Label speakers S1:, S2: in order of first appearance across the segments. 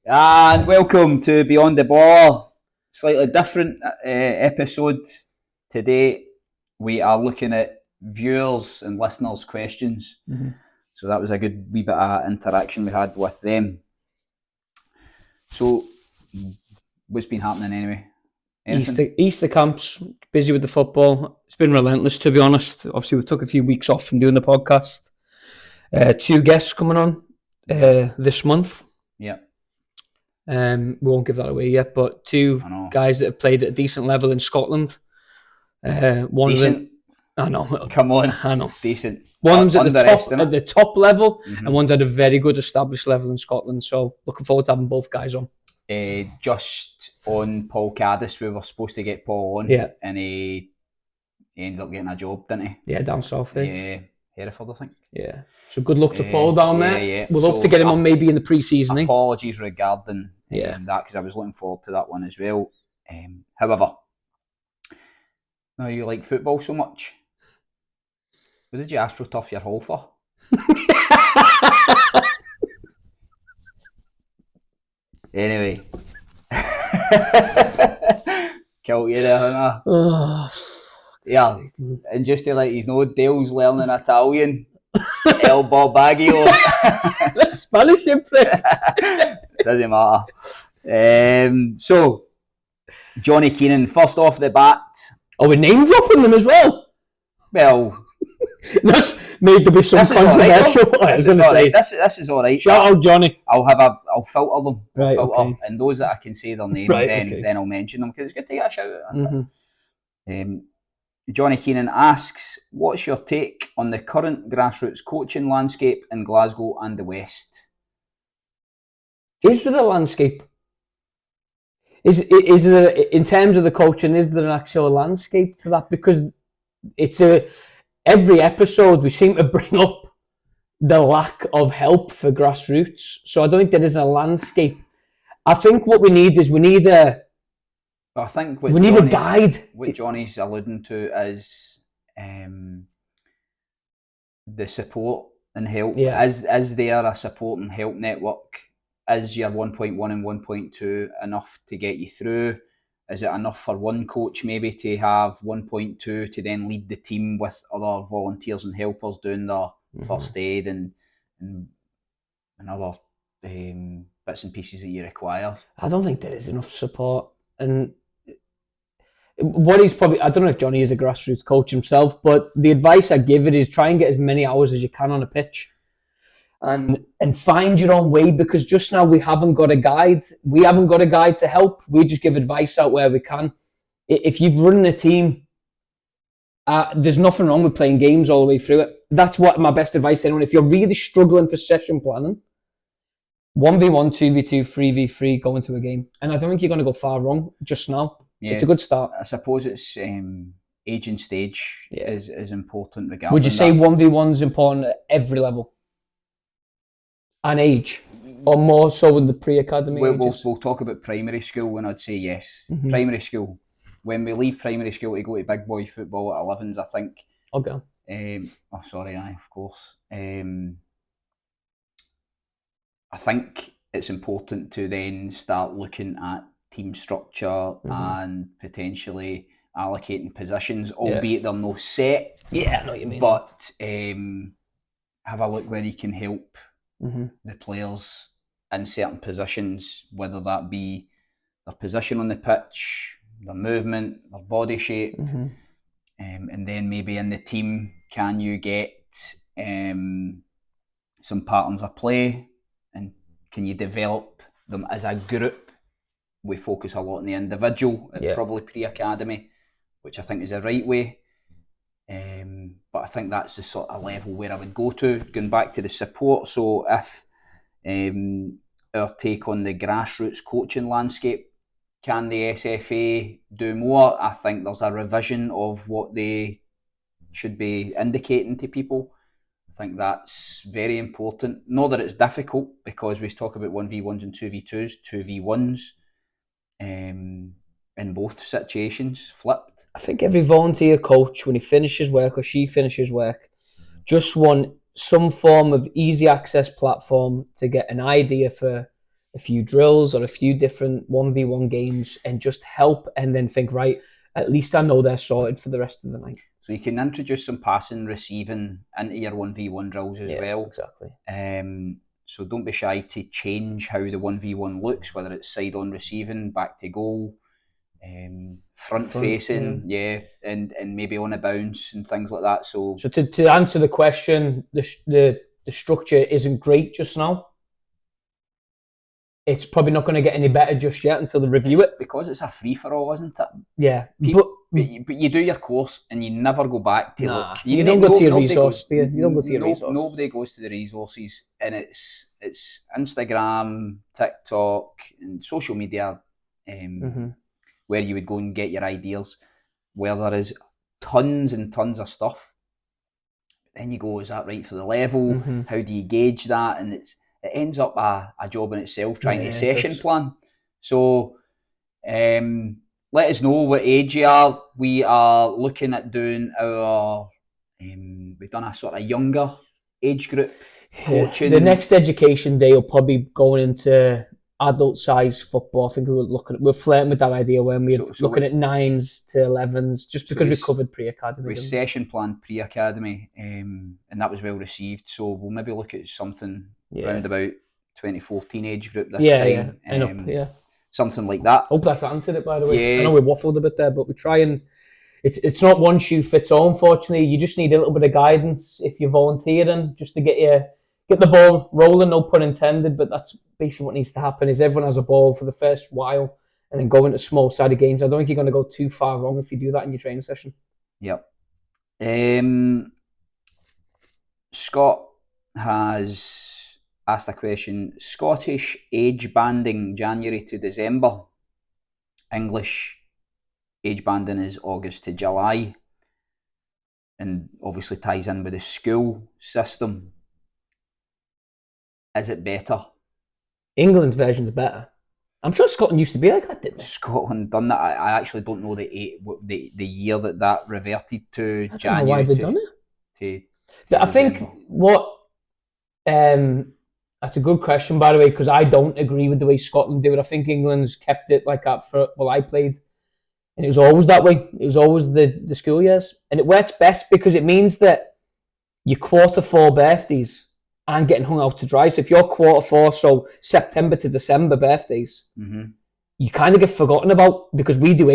S1: And welcome to Beyond the Ball. Slightly different episode today. We are looking at viewers and listeners' questions. Mm-hmm. So that was a good wee bit of interaction we had with them. So, what's been happening anyway?
S2: Easter camps, busy with the football. It's been relentless, to be honest. Obviously, we took a few weeks off from doing the podcast. 2 guests coming on this month.
S1: Yeah.
S2: We won't give that away yet, but 2 guys that have played at a decent level in Scotland. One
S1: decent?
S2: Of them, I know.
S1: Come on.
S2: I know.
S1: Decent.
S2: One of them's at the top level, mm-hmm. and one's at a very good established level in Scotland. So looking forward to having both guys on.
S1: Just on Paul Caddis, we were supposed to get Paul on, and he ended up getting a job, didn't he?
S2: Yeah, down south.
S1: Yeah, Hereford, I think.
S2: Yeah. So good luck to Paul down there.
S1: Yeah.
S2: We'll hope to get him on maybe in the pre-season.
S1: Apologies regarding that, because I was looking forward to that one as well. However, now you like football so much. What did you AstroTurf your hole for? Anyway. Killed you there, Hunter. Yeah, and just to let you know, Dale's learning Italian. El Baggio.
S2: That's Spanish,
S1: Doesn't matter. So, Johnny Keenan, first off the bat.
S2: Oh, we're name dropping them as well?
S1: Well,
S2: that's made to be some controversial.
S1: This is all right.
S2: Shout out Johnny.
S1: I'll filter them.
S2: Right, okay.
S1: And those that I can say their names, then I'll mention them, because it's good to get a shout out. Mm-hmm. Johnny Keenan asks, what's your take on the current grassroots coaching landscape in Glasgow and the West?
S2: Is there a landscape? Is there, in terms of the coaching, is there an actual landscape to that? Because every episode we seem to bring up the lack of help for grassroots. So I don't think there is a landscape. I think what we need is a guide.
S1: What Johnny's alluding to is the support and help.
S2: Yeah.
S1: Is there a support and help network? Is your 1.1 and 1.2 enough to get you through? Is it enough for one coach maybe to have 1.2 to then lead the team with other volunteers and helpers doing their first aid and other bits and pieces that you require?
S2: I don't think there is enough support. And what he's probably, I don't know if Johnny is a grassroots coach himself, but the advice I give it is try and get as many hours as you can on a pitch and find your own way, because just now we haven't got a guide. We haven't got a guide to help. We just give advice out where we can. If you've run a team, there's nothing wrong with playing games all the way through it. That's what my best advice to anyone. If you're really struggling for session planning, 1v1, 2v2, 3v3, go into a game. And I don't think you're going to go far wrong just now. Yeah, it's a good start.
S1: I suppose it's age and stage is important regarding.
S2: Would you say 1v1 is important at every level? And age? Or more so in the pre-academy ages?
S1: We'll talk about primary school, and I'd say yes. Mm-hmm. Primary school. When we leave primary school to go to big boy football at 11s, I think.
S2: Okay.
S1: Of course. I think it's important to then start looking at team structure and potentially allocating positions, albeit they're no set.
S2: Yeah, I know what you mean.
S1: But have a look where you can help the players in certain positions, whether that be their position on the pitch, their movement, their body shape, and then maybe in the team, can you get some patterns of play, and can you develop them as a group? We focus a lot on the individual at probably pre-academy, which I think is the right way. But I think that's the sort of level where I would go to, going back to the support. So if our take on the grassroots coaching landscape, can the SFA do more? I think there's a revision of what they should be indicating to people. I think that's very important. Not that it's difficult, because we talk about 1v1s and 2v2s, 2v1s in both situations, flipped.
S2: I think every volunteer coach, when he finishes work or she finishes work, just want some form of easy access platform to get an idea for a few drills or a few different 1v1 games and just help, and then think, right, at least I know they're sorted for the rest of the night.
S1: So you can introduce some passing, receiving into your 1v1 drills as well.
S2: Exactly.
S1: So don't be shy to change how the 1v1 looks, whether it's side on receiving, back to goal, front facing, and maybe on a bounce and things like that. So
S2: to answer the question, the structure isn't great just now. It's probably not going to get any better just yet until they review it.
S1: Because it's a free-for-all, isn't it?
S2: Yeah.
S1: But you do your course and you never go back to look.
S2: You don't go to your resource, do you? You don't go to your resource.
S1: Nobody goes to the resources. And it's Instagram, TikTok, and social media where you would go and get your ideas, where there is tons and tons of stuff. Then you go, is that right for the level? How do you gauge that? And it ends up a job in itself, trying to session plan. So let us know what age you are. We are looking at doing our, we've done a sort of younger age group coaching.
S2: The next education day will probably go into adult size football. I think we're flirting with that idea when we're looking at 9s to 11s, just because we covered pre-academy.
S1: We session planned pre-academy, and that was well received. So we'll maybe look at something around about 2014 age group this time. Something like that.
S2: Hope that's answered it, by the way. I know we waffled a bit there, but we try and it's not one shoe fits all, unfortunately. You just need a little bit of guidance if you're volunteering, just to get the ball rolling, no pun intended, but that's basically what needs to happen. Is everyone has a ball for the first while and then go into small sided games. I don't think you're going to go too far wrong if you do that in your training session.
S1: Yep. Scott has asked a question. Scottish age banding January to December. English age banding is August to July, and obviously ties in with the school system. Is it better?
S2: England's version's better. I'm sure Scotland used to be like that, didn't they?
S1: Scotland done that. I actually don't know the year that reverted to.
S2: I don't know why they've done
S1: it.
S2: I think that's a good question, by the way, because I don't agree with the way Scotland do it. I think England's kept it like that I played. And it was always that way. It was always the school years. And it works best because it means that your Q4 birthdays aren't getting hung out to dry. So if you're Q4, so September to December birthdays, you kind of get forgotten about, because we do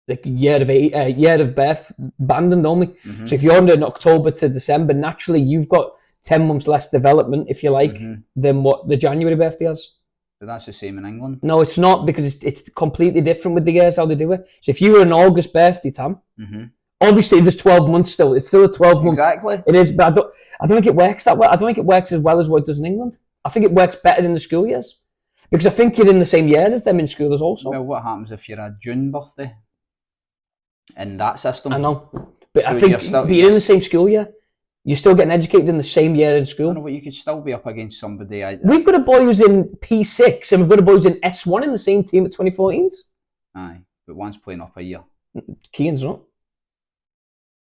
S2: like year of birth banding, don't we? So if you're in October to December, naturally you've got 10 months less development, if you like, than what the January birthday has.
S1: But that's the same in England.
S2: No, it's not, because it's completely different with the years how they do it. So if you were an August birthday, Tam, obviously there's 12 months still. It's still a 12 month.
S1: Exactly.
S2: It is, but I don't think it works that well. I don't think it works as well as what it does in England. I think it works better in the school years, because I think you're in the same year as them in school as also.
S1: Well, what happens if you're a June birthday in that system?
S2: I know, but so I think you're in the same school year. You're still getting educated in the same year in school.
S1: I know, but you could still be up against somebody.
S2: We've got a boy who's in P6 and we've got a boy who's in S1 in the same team at 2014s.
S1: Aye, but one's playing up a year.
S2: Keane's not.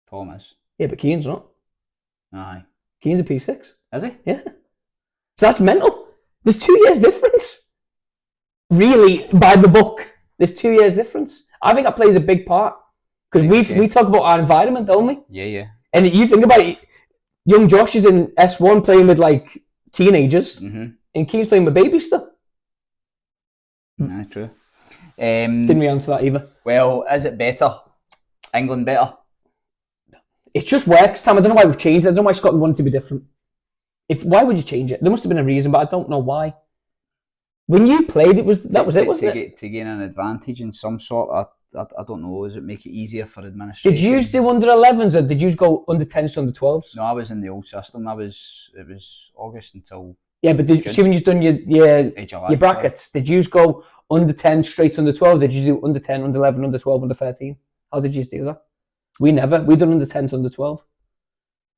S1: Thomas.
S2: Yeah, but Keane's not.
S1: Aye.
S2: Keane's a P6.
S1: Is he?
S2: Yeah. So that's mental. There's 2 years difference. Really, by the book, there's 2 years difference. I think that plays a big part. Because we talk about our environment, don't we?
S1: Yeah.
S2: And you think about it, young Josh is in S1 playing with like teenagers, and Keane's playing with babies still.
S1: Nah, true.
S2: Didn't we answer that either?
S1: Well, is it better? England better?
S2: It just works, Tam. I don't know why we've changed it. I don't know why Scotland wanted to be different. Why would you change it? There must have been a reason, but I don't know why. When you played, it was wasn't it?
S1: To gain an advantage in some sort. I don't know. Does it make it easier for administration?
S2: Did you do under 11s or did you go under 10s to under 12s?
S1: No, I was in the old system. It was August until.
S2: Yeah, but see when you've done your brackets, did you go under 10 straight to under 12s? Did you do under 10, under 11, under 12, under 13? How did you do that? We never. We done under 10 to under 12.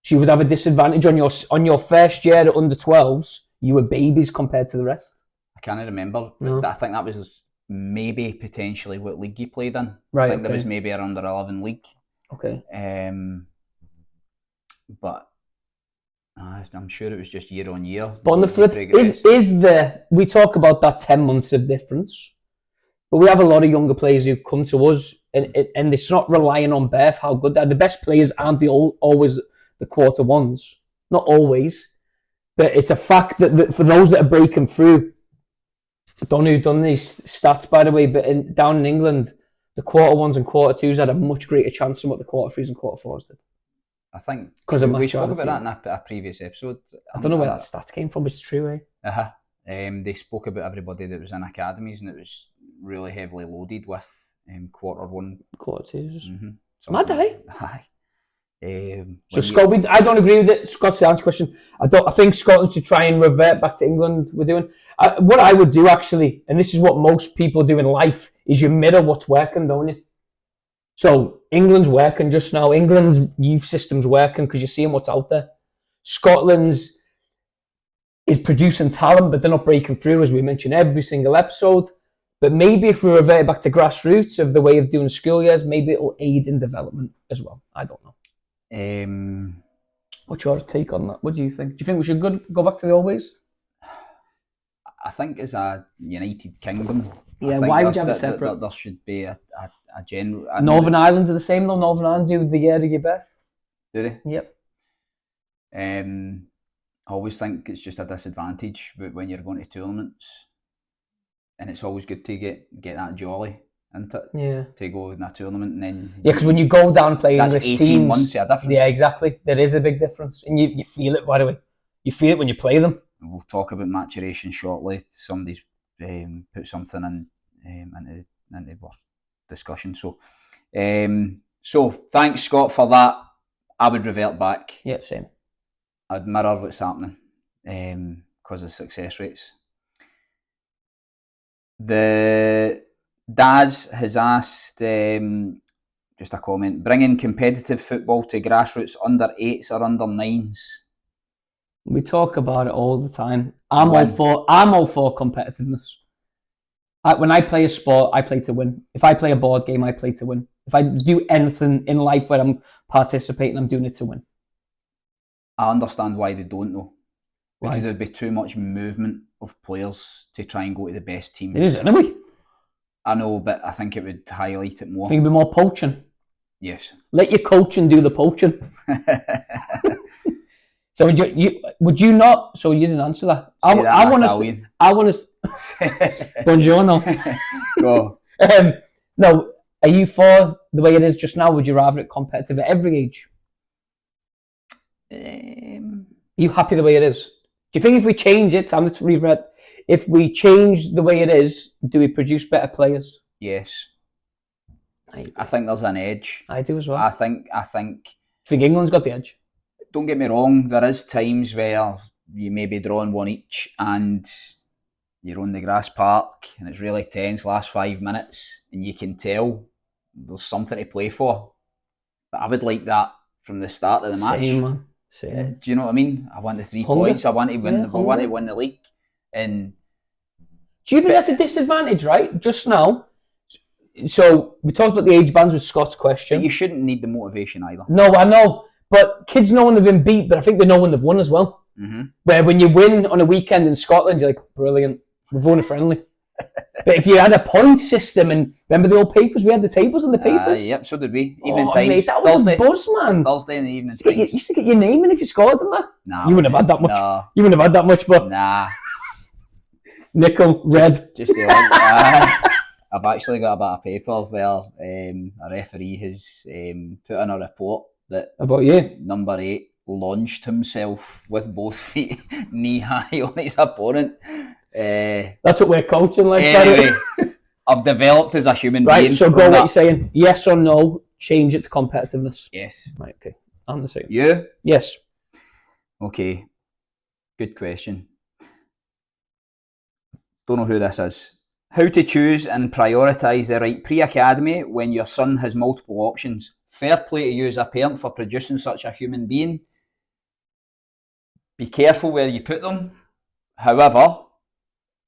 S2: So you would have a disadvantage on your first year at under 12s. You were babies compared to the rest.
S1: I can't remember. No. I think that was maybe potentially what league you played in.
S2: Right.
S1: I think there was maybe an under 11 league.
S2: Okay.
S1: but I'm sure it was just year on year.
S2: But on the flip, we talk about that 10 months of difference, but we have a lot of younger players who come to us, and it's not relying on Beth, how good they're. The best players aren't always the quarter ones. Not always. But it's a fact that for those that are breaking through, I don't know who's done these stats, by the way, but down in England, the quarter ones and quarter twos had a much greater chance than what the quarter threes and quarter fours did.
S1: I think
S2: we
S1: spoke about that in a previous episode.
S2: I don't know where that stats came from, but it's true, eh?
S1: They spoke about everybody that was in academies, and it was really heavily loaded with quarter one,
S2: quarter twos.
S1: Mm-hmm.
S2: Mad, eh?
S1: Aye.
S2: So Scott, I don't agree with it. Scott's the answer question. I think Scotland should try and revert back to England. We're doing what I would do actually, and this is what most people do in life, is you mirror what's working, don't you? So England's working just now. England's youth system's working because you're seeing what's out there. Scotland's is producing talent, but they're not breaking through, as we mention every single episode. But maybe if we revert back to grassroots of the way of doing school years, maybe it'll aid in development as well. I don't know. What's your take on that? What do you think? Do you think we should go back to the old ways?
S1: I think as a United Kingdom,
S2: why would you have a separate?
S1: There should be a general.
S2: Northern Ireland do the same though. Northern Ireland do the year of your birth.
S1: Do they?
S2: Yep.
S1: I always think it's just a disadvantage when you're going to tournaments, and it's always good to get that jolly into it.
S2: Yeah.
S1: To go in a tournament and then.
S2: Yeah, because when you go down playing
S1: that's
S2: English
S1: 18
S2: teams,
S1: months of a difference.
S2: Yeah, exactly. There is a big difference, and you feel it. By the way, you feel it when you play them.
S1: We'll talk about maturation shortly. Somebody's put something into our discussion. So thanks, Scott, for that. I would revert back.
S2: Yeah, same.
S1: I'd mirror what's happening because of success rates. The Daz has asked, just a comment, bringing competitive football to grassroots under 8s or under 9s.
S2: We talk about it all the time. I'm all for competitiveness. When I play a sport, I play to win. If I play a board game, I play to win. If I do anything in life where I'm participating, I'm doing it to win.
S1: I understand why they don't though. Because
S2: Why?
S1: there'd be too much movement of players to try and go to the best team.
S2: It is anyway.
S1: I know, but I think it would highlight it more.
S2: I think it'd be more poaching.
S1: Yes.
S2: Let your coaching do the poaching. So would you not? So you didn't answer that. I want to. Buongiorno.
S1: Go.
S2: No, are you for the way it is just now? Would you rather it competitive at every age? Are you happy the way it is? Do you think if we change it, if we change the way it is, do we produce better players?
S1: Yes. I think there's an edge.
S2: I do as well.
S1: I think.
S2: I think England's got the edge.
S1: Don't get me wrong, there is times where you may be drawing one each and you're on the grass park and it's really tense, last 5 minutes, and you can tell there's something to play for. But I would like that from the start of the match.
S2: Same, man. Same.
S1: Do you know what I mean? I want the 3
S2: Hunger.
S1: points, I want to win. I want to win the league. And
S2: do you think that's a disadvantage, right? Just now. So we talked about the age bands with Scott's question.
S1: But you shouldn't need the motivation either.
S2: No, I know. But kids know when they've been beat, but I think they know when they've won as well.
S1: Mm-hmm.
S2: Where when you win on a weekend in Scotland, you're like, brilliant, we've won a friendly. But if you had a point system, and remember the old papers? We had the tables and the papers.
S1: Yep, so did we. Evening times.
S2: Mate, that was Thursday, a buzz, man.
S1: Thursday in the evening times.
S2: You used to get your name in if you scored in that.
S1: Nah.
S2: You wouldn't have had that much.
S1: No.
S2: You wouldn't have had that much, but...
S1: Nah.
S2: Nickel, red.
S1: Just the I've actually got a bit of paper where a referee has put in a report that
S2: about you,
S1: number 8 launched himself with both feet knee high on his opponent.
S2: That's what we're coaching like.
S1: Anyway, I've developed as a human being.
S2: Right, so go what you're saying. Yes or no, change it to competitiveness.
S1: Yes.
S2: Right, okay. I'm the same.
S1: You?
S2: Yes.
S1: Okay. Good question. Don't know who this is. How to choose and prioritise the right pre-academy when your son has multiple options. Fair play to you as a parent for producing such a human being. Be careful where you put them. However,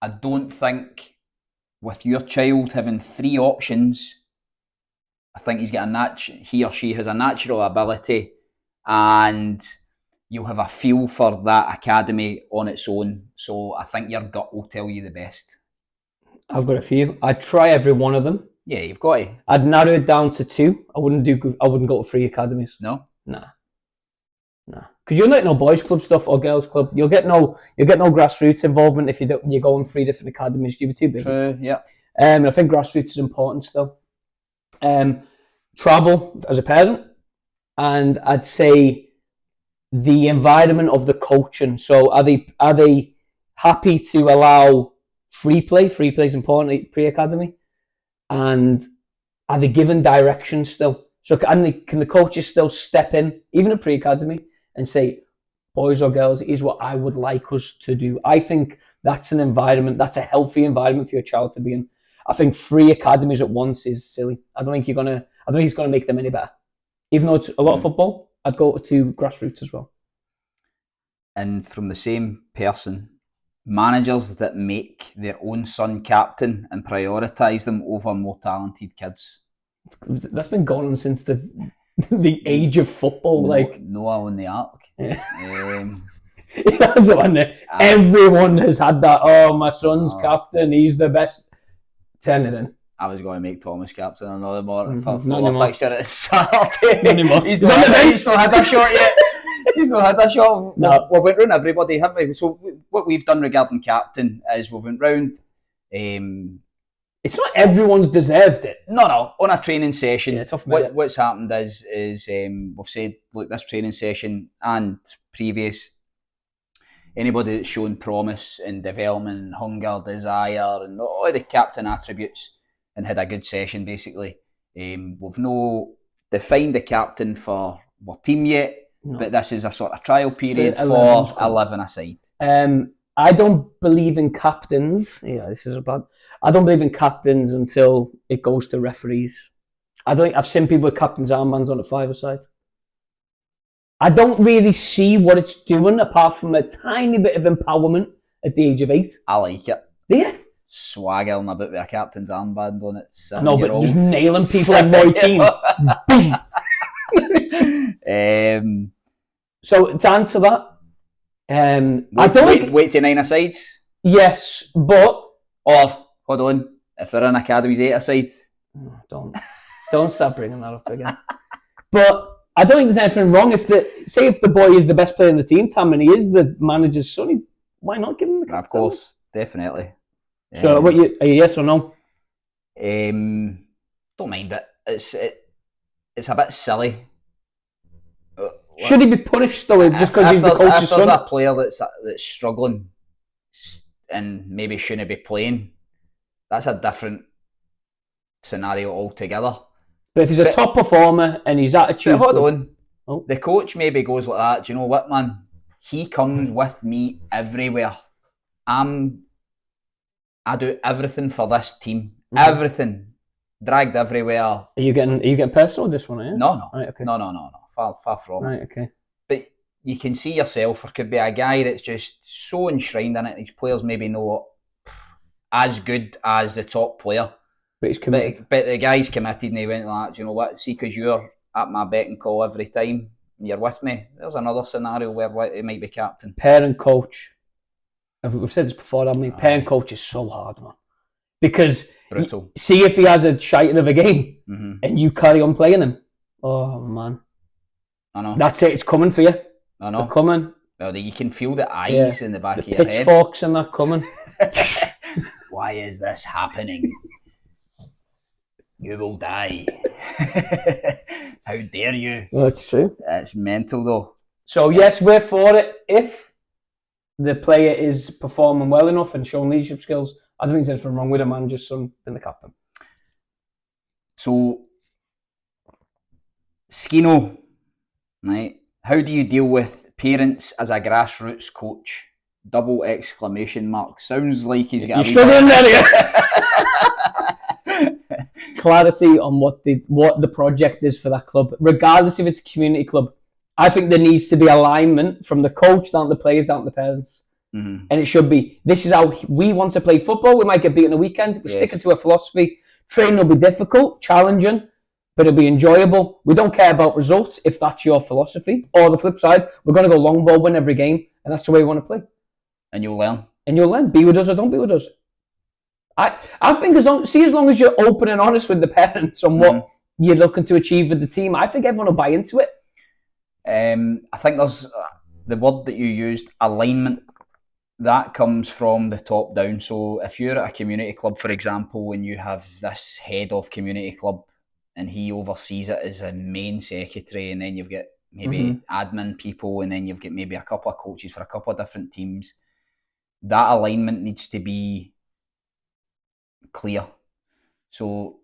S1: I don't think with your child having 3 options, I think he or she has a natural ability and you'll have a feel for that academy on its own. So I think your gut will tell you the best.
S2: I've got a few. I'd try every one of them.
S1: Yeah, you've got to.
S2: I'd narrow it down to 2. I wouldn't go to 3 academies.
S1: No?
S2: Nah. Because you'll get no boys club stuff or girls club. You'll get no grassroots involvement if you're going 3 different academies. You'll be too busy.
S1: True, yeah.
S2: I think grassroots is important still. Travel as a parent, and I'd say the environment of the coaching. So are they happy to allow free play? Free play is important pre-academy, and are they given direction still? So can the coaches still step in, even at pre-academy, and say, boys or girls, here's what I would like us to do. I think that's an environment, that's a healthy environment for your child to be in. I think 3 academies at once is silly. I don't think it's gonna make them any better. Even though it's a lot of football, I'd go to grassroots as well.
S1: And from the same person, managers that make their own son captain and prioritise them over more talented kids.
S2: That's been going on since the age of football.
S1: Noah on the Ark.
S2: Yeah. That's the one that everyone has had that. Oh, my son's captain. He's the best. Turn it in.
S1: I was going to make Thomas captain another morning
S2: for
S1: a fixture at Saturday.
S2: Not anymore.
S1: He's not had that shot yet. He's not had that shot.
S2: No.
S1: We've went round everybody, haven't we? So what we've done regarding captain is we've went round.
S2: It's not everyone's deserved it.
S1: No. On a training session,
S2: yeah, tough
S1: what's happened is we've said, look, this training session and previous, anybody that's shown promise and development, hunger, desire, and all the captain attributes, and had a good session, basically. We've no defined the captain for our team yet, but this is a sort of trial period for 11 aside.
S2: I don't believe in captains. Yeah, this is bad. I don't believe in captains until it goes to referees. I've seen people with captains' armbands on a 5-a-side. I don't really see what it's doing apart from a tiny bit of empowerment at the age of 8.
S1: I like it.
S2: Do you?
S1: Swaggling about with a captain's armband on it.
S2: No, but just nailing people like Roy Keane. Boom. So to answer that,
S1: wait to 9-a-sides.
S2: Yes, but
S1: hold on. If they're in academies 8-a-side,
S2: don't start bringing that up again. But I don't think there's anything wrong if the boy is the best player in the team, Tam, and he is the manager's son. Why not give him the captain?
S1: Of course, definitely.
S2: So, are you yes or no?
S1: Don't mind it. It's a bit silly.
S2: Should he be punished though, just because he's the coach's son?
S1: If there's a player that's struggling and maybe shouldn't be playing, that's a different scenario altogether.
S2: But if he's a top performer and his attitude...
S1: Hold on. Oh. The coach maybe goes like that. Do you know what, man? He comes with me everywhere. I do everything for this team. Mm-hmm. Everything. Dragged everywhere. Are
S2: you getting personal with this one, are you?
S1: No.
S2: Right, okay.
S1: No. Far from it.
S2: Right, okay.
S1: But you can see yourself, there could be a guy that's just so enshrined in it. These players maybe not as good as the top player.
S2: But he's committed.
S1: But the guy's committed and he went like, do you know what? See, because you're at my beck and call every time and you're with me, there's another scenario where he might be captain.
S2: Parent coach. We've said this before, haven't we? Parent coach is so hard, man. Because
S1: brutal.
S2: See if he has a shite of a game and you carry on playing him. Oh, man.
S1: I know.
S2: That's it. It's coming for you.
S1: I know.
S2: They're coming.
S1: Well, you can feel the eyes in the back of your head.
S2: Pitchforks and that coming.
S1: Why is this happening? You will die. How dare you?
S2: Well, that's true.
S1: It's mental though.
S2: So yes, we're for it. If the player is performing well enough and showing leadership skills, I don't think there's anything wrong with a manager's son being the captain.
S1: So, Skino, right? How do you deal with parents as a grassroots coach? Double exclamation mark. Sounds like he's got.
S2: You're struggling there. Clarity on what the project is for that club, regardless if it's a community club. I think there needs to be alignment from the coach down to the players, down to the parents. Mm-hmm. And it should be, this is how we want to play football. We might get beaten a weekend. We're sticking to a philosophy. Training will be difficult, challenging, but it'll be enjoyable. We don't care about results if that's your philosophy. Or the flip side, we're going to go long ball, win every game, and that's the way we want to play.
S1: And you'll learn.
S2: And you'll learn. Be with us or don't be with us. I think as long as you're open and honest with the parents on what you're looking to achieve with the team, I think everyone will buy into it.
S1: I think there's the word that you used, alignment. That comes from the top down. So if you're at a community club, for example, and you have this head of community club and he oversees it as a main secretary, and then you've got maybe admin people, and then you've got maybe a couple of coaches for a couple of different teams, that alignment needs to be clear. So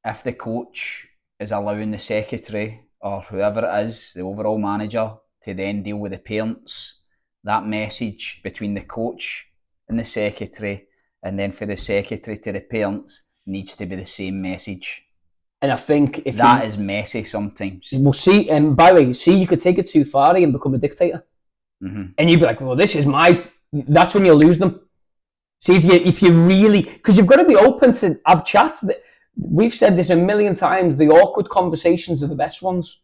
S1: if the coach is allowing the secretary or whoever it is, the overall manager, to then deal with the parents, that message between the coach and the secretary, and then for the secretary to the parents, needs to be the same message.
S2: And I think if
S1: that is messy sometimes.
S2: We'll see, and by the way, you could take it too far and become a dictator. And you'd be like, well, this is that's when you'll lose them. See, if you really, because you've got to be open to have chats. We've said this a million times, the awkward conversations are the best ones.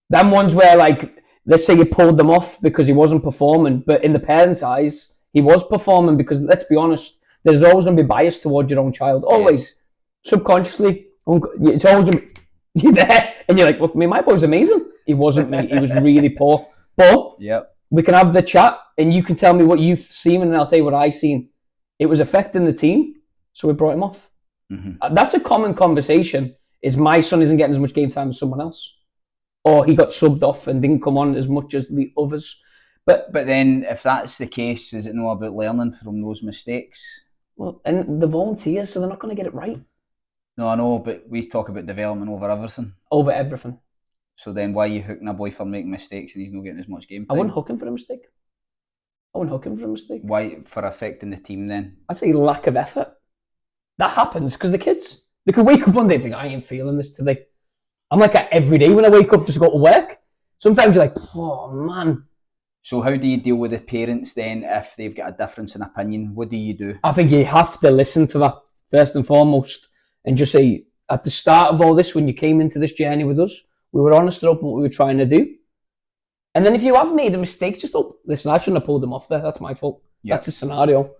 S2: Them ones where, like, let's say you pulled them off because he wasn't performing, but in the parents' eyes, he was performing, because let's be honest, there's always going to be bias towards your own child. Always. Yes. Subconsciously. It's always, you're there, and you're like, look, my boy's amazing. He wasn't, mate. He was really poor. But we can have the chat, and you can tell me what you've seen, and I'll tell you what I've seen. It was affecting the team, so we brought him off. That's a common conversation, is my son isn't getting as much game time as someone else. Or he got subbed off and didn't come on as much as the others. But then, if that's the case, is it not about learning from those mistakes? Well, and the volunteers, so they're not going to get it right. No, I know, but we talk about development over everything. Over everything. So then why are you hooking a boy for making mistakes and he's not getting as much game time? I wouldn't hook him for a mistake. Why? For affecting the team then? I'd say lack of effort. That happens because the kids, they could wake up one day and think, I ain't feeling this today. I'm like that every day when I wake up just to go to work. Sometimes you're like, oh man. So how do you deal with the parents then if they've got a difference in opinion? What do you do? I think you have to listen to that first and foremost, and just say, at the start of all this, when you came into this journey with us, we were honest and open what we were trying to do. And then if you have made a mistake, just listen, I shouldn't have pulled them off there. That's my fault. Yep. That's a scenario.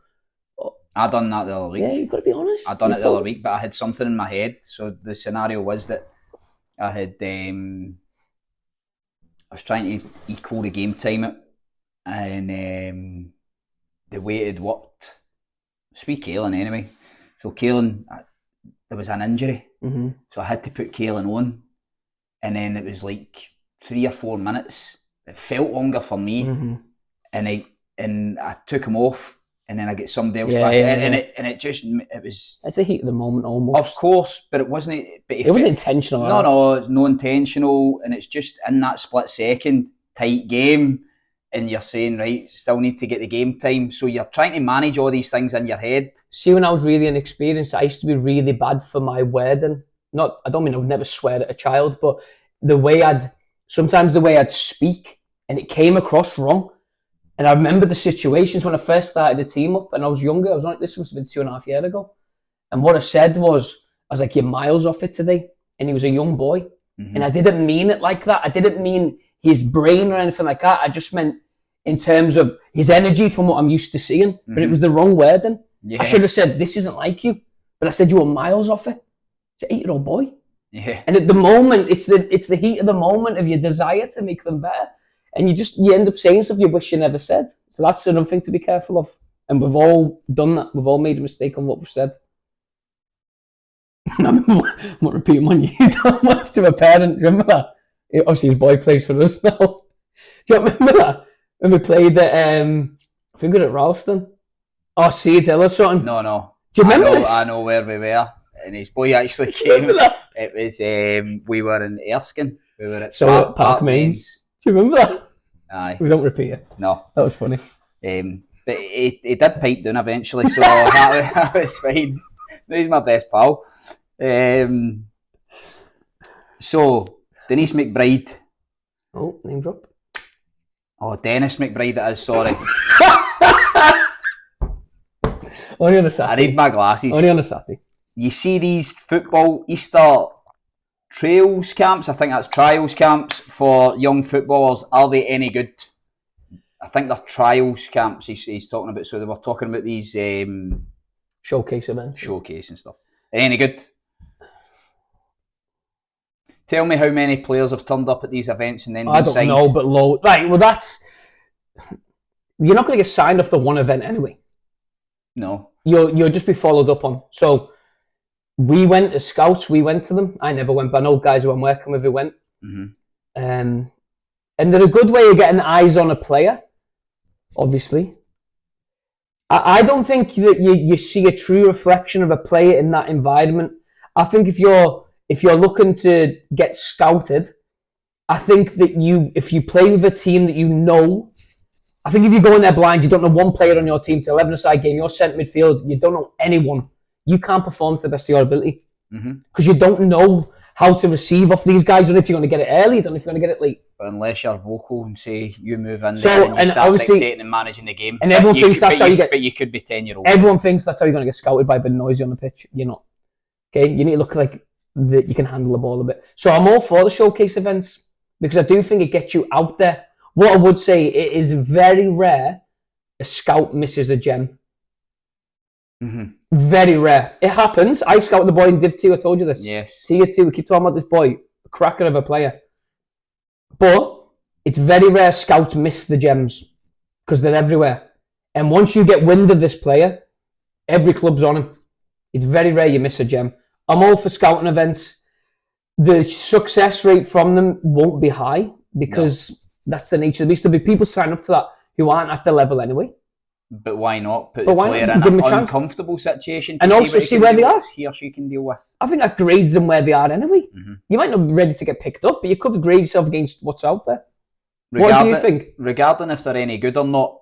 S2: I done that the other week. Yeah, you've got to be honest. I done it the other week, but I had something in my head. So the scenario was that I had, I was trying to equal the game time out, and the way it worked, it's with Kaelin anyway. So Kaelin, there was an injury, so I had to put Kaelin on, and then it was like 3 or 4 minutes. It felt longer for me, and I took him off, and then I get somebody else back, and it was. It's the heat of the moment, almost. Of course, but it wasn't. But it wasn't intentional. No, it's no intentional, and it's just in that split second, tight game, and you're saying, right, still need to get the game time, so you're trying to manage all these things in your head. See, when I was really inexperienced, I used to be really bad for my wording. I don't mean I would never swear at a child, but sometimes the way I'd speak, and it came across wrong. And I remember the situations when I first started the team up, and I was younger. This was been 2.5 years ago. And what I said was, I was like, you're miles off it today. And he was a young boy. And I didn't mean it like that. I didn't mean his brain or anything like that. I just meant in terms of his energy from what I'm used to seeing. But it was the wrong wording. Yeah. I should have said, this isn't like you. But I said, you were miles off it. It's an 8-year-old boy. Yeah. And at the moment, it's the heat of the moment of your desire to make them better. And you end up saying stuff you wish you never said. So that's another thing to be careful of. And we've all done that. We've all made a mistake on what we've said. I'm not repeating one you don't much to a parent. Remember that? Obviously his boy plays for us now. Do you remember that? When we played at, I think we were at Ralston. Or Seed Hill or something. No. Do you remember this? I know where we were. And his boy actually came. It was, we were in Erskine. We were at Park Mains. Do you remember that? Aye. We don't repeat it. No. That was funny. But he did pipe down eventually, so that was fine. He's my best pal. So, Denise McBride. Oh, name drop. Oh, Dennis McBride it is, sorry. Only on a Saturday. I need my glasses. Only on a Saturday. You see these football Easter
S1: Trails camps, I think that's trials camps for young footballers. Are they any good? I think they're trials camps he's talking about. So they were talking about these
S2: showcase events.
S1: Showcase and stuff. Any good? Tell me how many players have turned up at these events and then
S2: I don't know, but low. Right, well that's... You're not going to get signed off the one event anyway.
S1: No.
S2: You'll just be followed up on. So we went as scouts, we went to them. I never went, but I know guys who I'm working with who went.
S1: Mm-hmm.
S2: And they're a good way of getting eyes on a player, obviously. I don't think that you see a true reflection of a player in that environment. I think if you're looking to get scouted, I think that if you play with a team that you know, I think if you go in there blind, you don't know one player on your team, it's 11-a-side game, you're centre midfield, you don't know anyone, you can't perform to the best of your ability. Because you don't know how to receive off these guys. You don't know if you're going to get it early, you don't know if you're going to get it late.
S1: But unless you're vocal and say you move in there and you start dictating and managing the game.
S2: And everyone thinks that's how you get...
S1: But you could be 10-year-old.
S2: Everyone thinks that's how you're going to get scouted by being noisy on the pitch. You're not. Okay? You need to look like that you can handle the ball a bit. So I'm all for the showcase events because I do think it gets you out there. What I would say, it is very rare a scout misses a gem. Very rare. It happens. I scouted the boy in Div 2, I told you this.
S1: Yes.
S2: Tier 2, we keep talking about this boy, a cracker of a player. But it's very rare scouts miss the gems because they're everywhere. And once you get wind of this player, every club's on him. It's very rare you miss a gem. I'm all for scouting events. The success rate from them won't be high because that's the nature of the beast. There'll be people sign up to that who aren't at the level anyway.
S1: But why not put the player in an uncomfortable situation
S2: and also see where they are?
S1: He or she can deal with.
S2: I think that grades them where they are anyway. You might not be ready to get picked up, but you could grade yourself against what's out there. What do you think?
S1: Regarding if they're any good or not,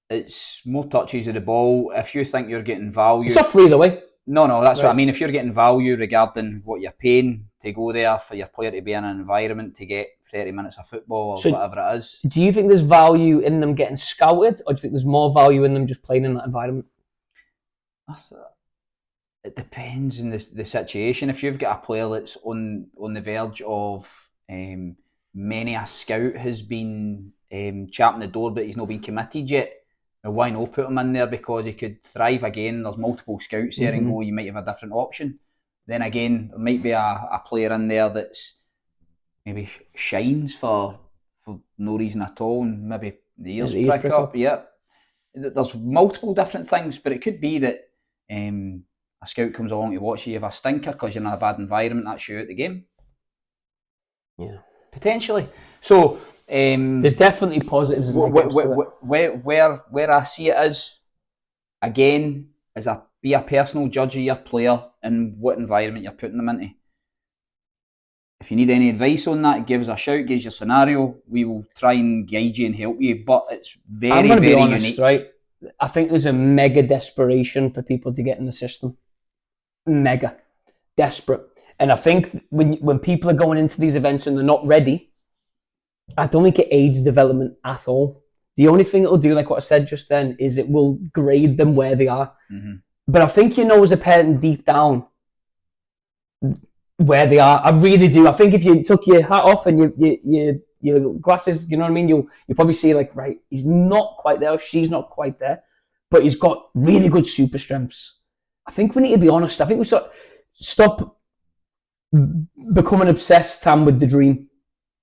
S1: it's more touches of the ball. If you think you're getting value...
S2: It's not free though, eh?
S1: No, that's right. What I mean. If you're getting value regarding what you're paying to go there for your player to be in an environment to get 30 minutes of football or whatever it is.
S2: Do you think there's value in them getting scouted, or do you think there's more value in them just playing in that environment?
S1: It depends on the situation. If you've got a player that's on the verge of many a scout has been chapping the door, but he's not been committed yet, now why not put him in there because he could thrive again? There's multiple scouts there and go, you might have a different option. Then again, there might be a player in there that's maybe shines for no reason at all, and maybe the ears prick up. Yeah, there's multiple different things, but it could be that a scout comes along to watch you have a stinker because you're in a bad environment. That's you out the game.
S2: Yeah,
S1: potentially. So
S2: there's definitely positives.
S1: Where I see it is, again, be a personal judge of your player and what environment you're putting them into. If you need any advice on that, give us a shout, give us your scenario. We will try and guide you and help you, but it's very, very honest, unique.
S2: Right? I think there's a mega desperation for people to get in the system. Mega. Desperate. And I think when people are going into these events and they're not ready, I don't think it aids development at all. The only thing it'll do, like what I said just then, is it will grade them where they are. But I think you know as a parent deep down where they are. I really do. I think if you took your hat off and your glasses, you know what I mean, you'll probably see like, right, he's not quite there, she's not quite there, but he's got really good super strengths. I think we need to be honest. I think we stop becoming obsessed, Tam, with the dream,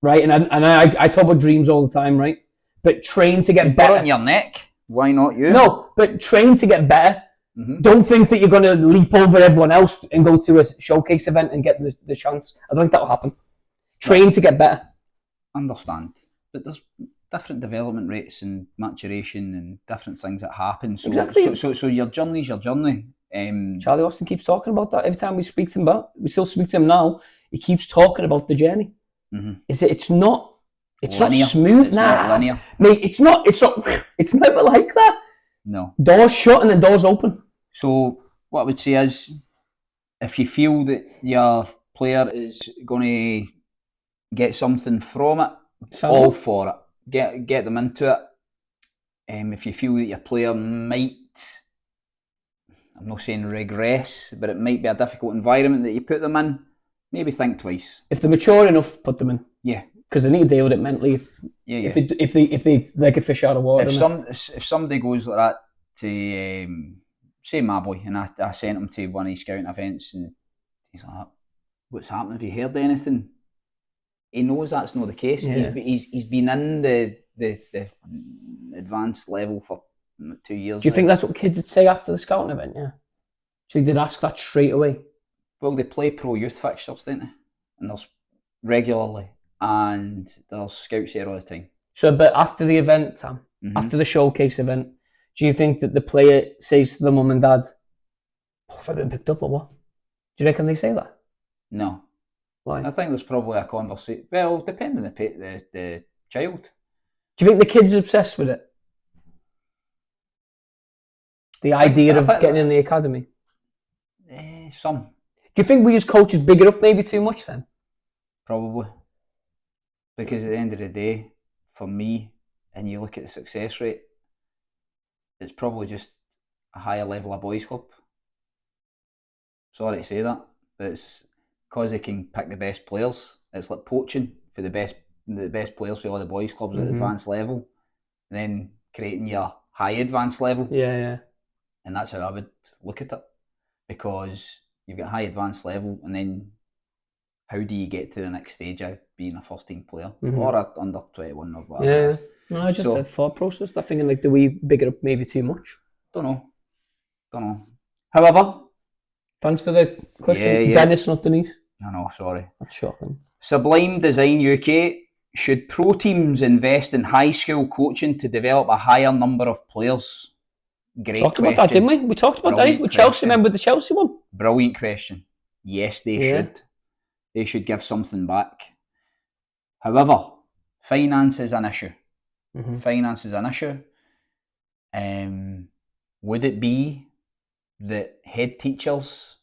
S2: right? And I talk about dreams all the time, right? But train to get better.
S1: On your neck. Why not you?
S2: No, but train to get better. Don't think that you're going to leap over everyone else and go to a showcase event and get the chance. I don't think that will happen. Train to get better.
S1: Understand. But there's different development rates and maturation and different things that happen. So,
S2: exactly.
S1: So your journey's your journey.
S2: Charlie Austin keeps talking about that every time we speak to him we still speak to him now. He keeps talking about the journey. It's not smooth.
S1: It's not linear.
S2: Mate, it's never like that.
S1: No.
S2: Doors shut and then doors open.
S1: So what I would say is, if you feel that your player is going to get something from it, all for it. Get them into it. If you feel that your player might, I'm not saying regress, but it might be a difficult environment that you put them in, maybe think twice.
S2: If they're mature enough, put them in.
S1: Yeah.
S2: Because they need to deal with it mentally. If they like a fish out of water.
S1: If somebody goes like that to say my boy, and I sent him to one of his scouting events, and he's like, "What's happening? Have you heard anything?" He knows that's not the case.
S2: Yeah.
S1: He's been in the advanced level for 2 years.
S2: Do you think that's what kids would say after the scouting event? Yeah. So they'd ask that straight away.
S1: Well, they play pro youth fixtures, don't they? And there's regularly, and there's scouts here all the time.
S2: So, but after the event, Tam, after the showcase event, do you think that the player says to the mum and dad, "Oh, have I been picked up or what?" Do you reckon they say that?
S1: No.
S2: Why?
S1: I think there's probably a conversation. Well, depending on the child.
S2: Do you think the kid's obsessed with it? The idea of getting in the academy?
S1: Some.
S2: Do you think we as coaches big it up maybe too much then?
S1: Probably. Because at the end of the day, for me, and you look at the success rate, it's probably just a higher level of boys club. Sorry to say that, but it's because they can pick the best players. It's like poaching for the best players for all the boys clubs at advanced level, and then creating your high advanced level.
S2: Yeah.
S1: And that's how I would look at it, because you've got high advanced level, and then how do you get to the next stage of being a first team player or a under 21 or whatever?
S2: Yeah. No, just a thought process. I'm thinking like, do we big it up maybe too much?
S1: Don't know. However,
S2: thanks for the question.
S1: Yeah.
S2: Dennis, not Denise.
S1: No, sorry.
S2: That's shocking.
S1: Sublime Design UK. Should pro teams invest in high school coaching to develop a higher number of players? Great
S2: talked
S1: question.
S2: About that, didn't we? We talked about that with Chelsea. Remember the Chelsea one?
S1: Brilliant question. Yes, they should. They should give something back. However, finance is an issue. Finance is an issue. Would it be that head teachers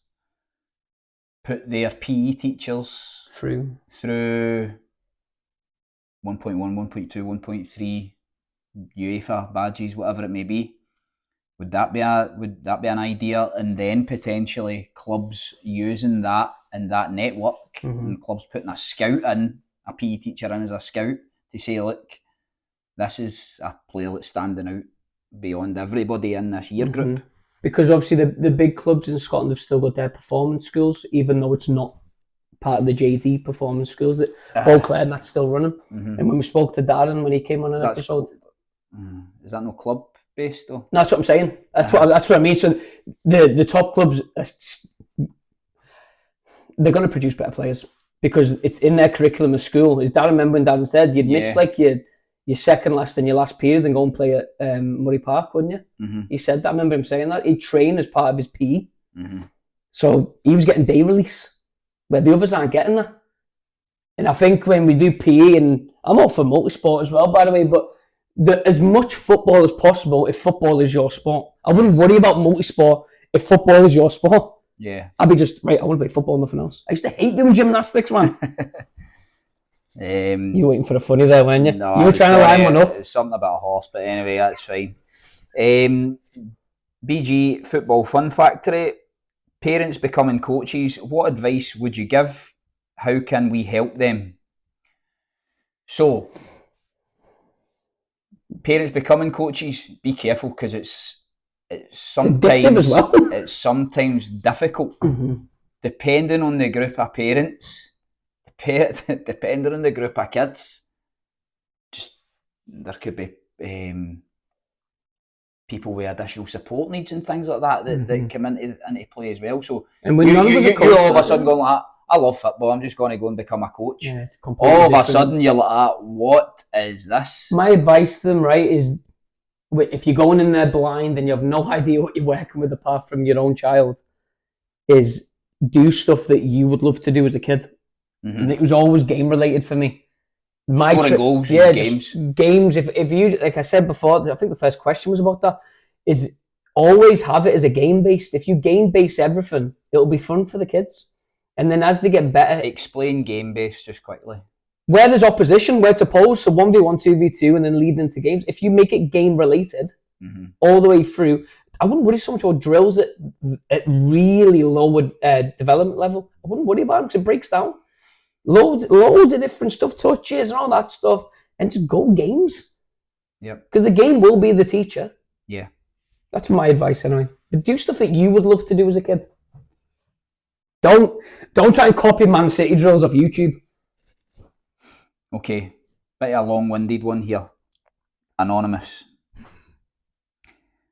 S1: put their PE teachers through 1.1, 1.2, 1.3 UEFA badges, whatever it may be? Would that be an idea? And then potentially clubs using that and that network, and clubs putting a scout in, a PE teacher in as a scout, to say, look, this is a player that's standing out beyond everybody in this year group.
S2: Because obviously the big clubs in Scotland have still got their performance schools, even though it's not part of the JD performance schools. That Beauclair and that's still running. And when we spoke to Darren when he came on an episode,
S1: is that no club based though? No,
S2: that's what I'm saying. That's what I mean. So the top clubs, they're going to produce better players because it's in their curriculum of school. As Darren, remember when Darren said you'd miss like your second last and your last period and go and play at Murray Park, wouldn't you? He said that. I remember him saying that. He'd train as part of his PE. So he was getting day release where the others aren't getting that. And I think when we do PE, and I'm all for multi-sport as well, by the way, but as much football as possible if football is your sport. I wouldn't worry about multi-sport if football is your sport.
S1: Yeah.
S2: I'd be just, right, I want to play football, nothing else. I used to hate doing gymnastics, man. You were waiting for a funny there, weren't you?
S1: No,
S2: you were trying to line one up.
S1: It's something about a horse, but anyway, that's fine. BG Football Fun Factory. Parents becoming coaches, what advice would you give? How can we help them? So, parents becoming coaches, be careful, because it's sometimes difficult, depending on the group of parents, depending on the group of kids. Just there could be people with additional support needs and things like that that come into play as well. So, and when you all of a sudden going like, I love football, I'm just going to go and become a coach.
S2: Yeah, it's
S1: all of a sudden you're like, what is this?
S2: My advice to them, right, is if you're going in there blind and you have no idea what you're working with apart from your own child, is do stuff that you would love to do as a kid. And it was always game related for me.
S1: Goals,
S2: games. Games. If you, like I said before, I think the first question was about that, is always have it as a game based. If you game base everything, it'll be fun for the kids. And then as they get better...
S1: Explain game based just quickly.
S2: Where there's opposition, where it's opposed, so 1v1, 2v2, and then leading into games. If you make it game related all the way through, I wouldn't worry so much about drills at really low development level. I wouldn't worry about them because it breaks down. Loads of different stuff, touches and all that stuff, and just go games.
S1: Yep.
S2: Because the game will be the teacher.
S1: Yeah.
S2: That's my advice anyway. But do stuff that you would love to do as a kid. Don't try and copy Man City drills off YouTube.
S1: Okay, bit of a long-winded one here. Anonymous.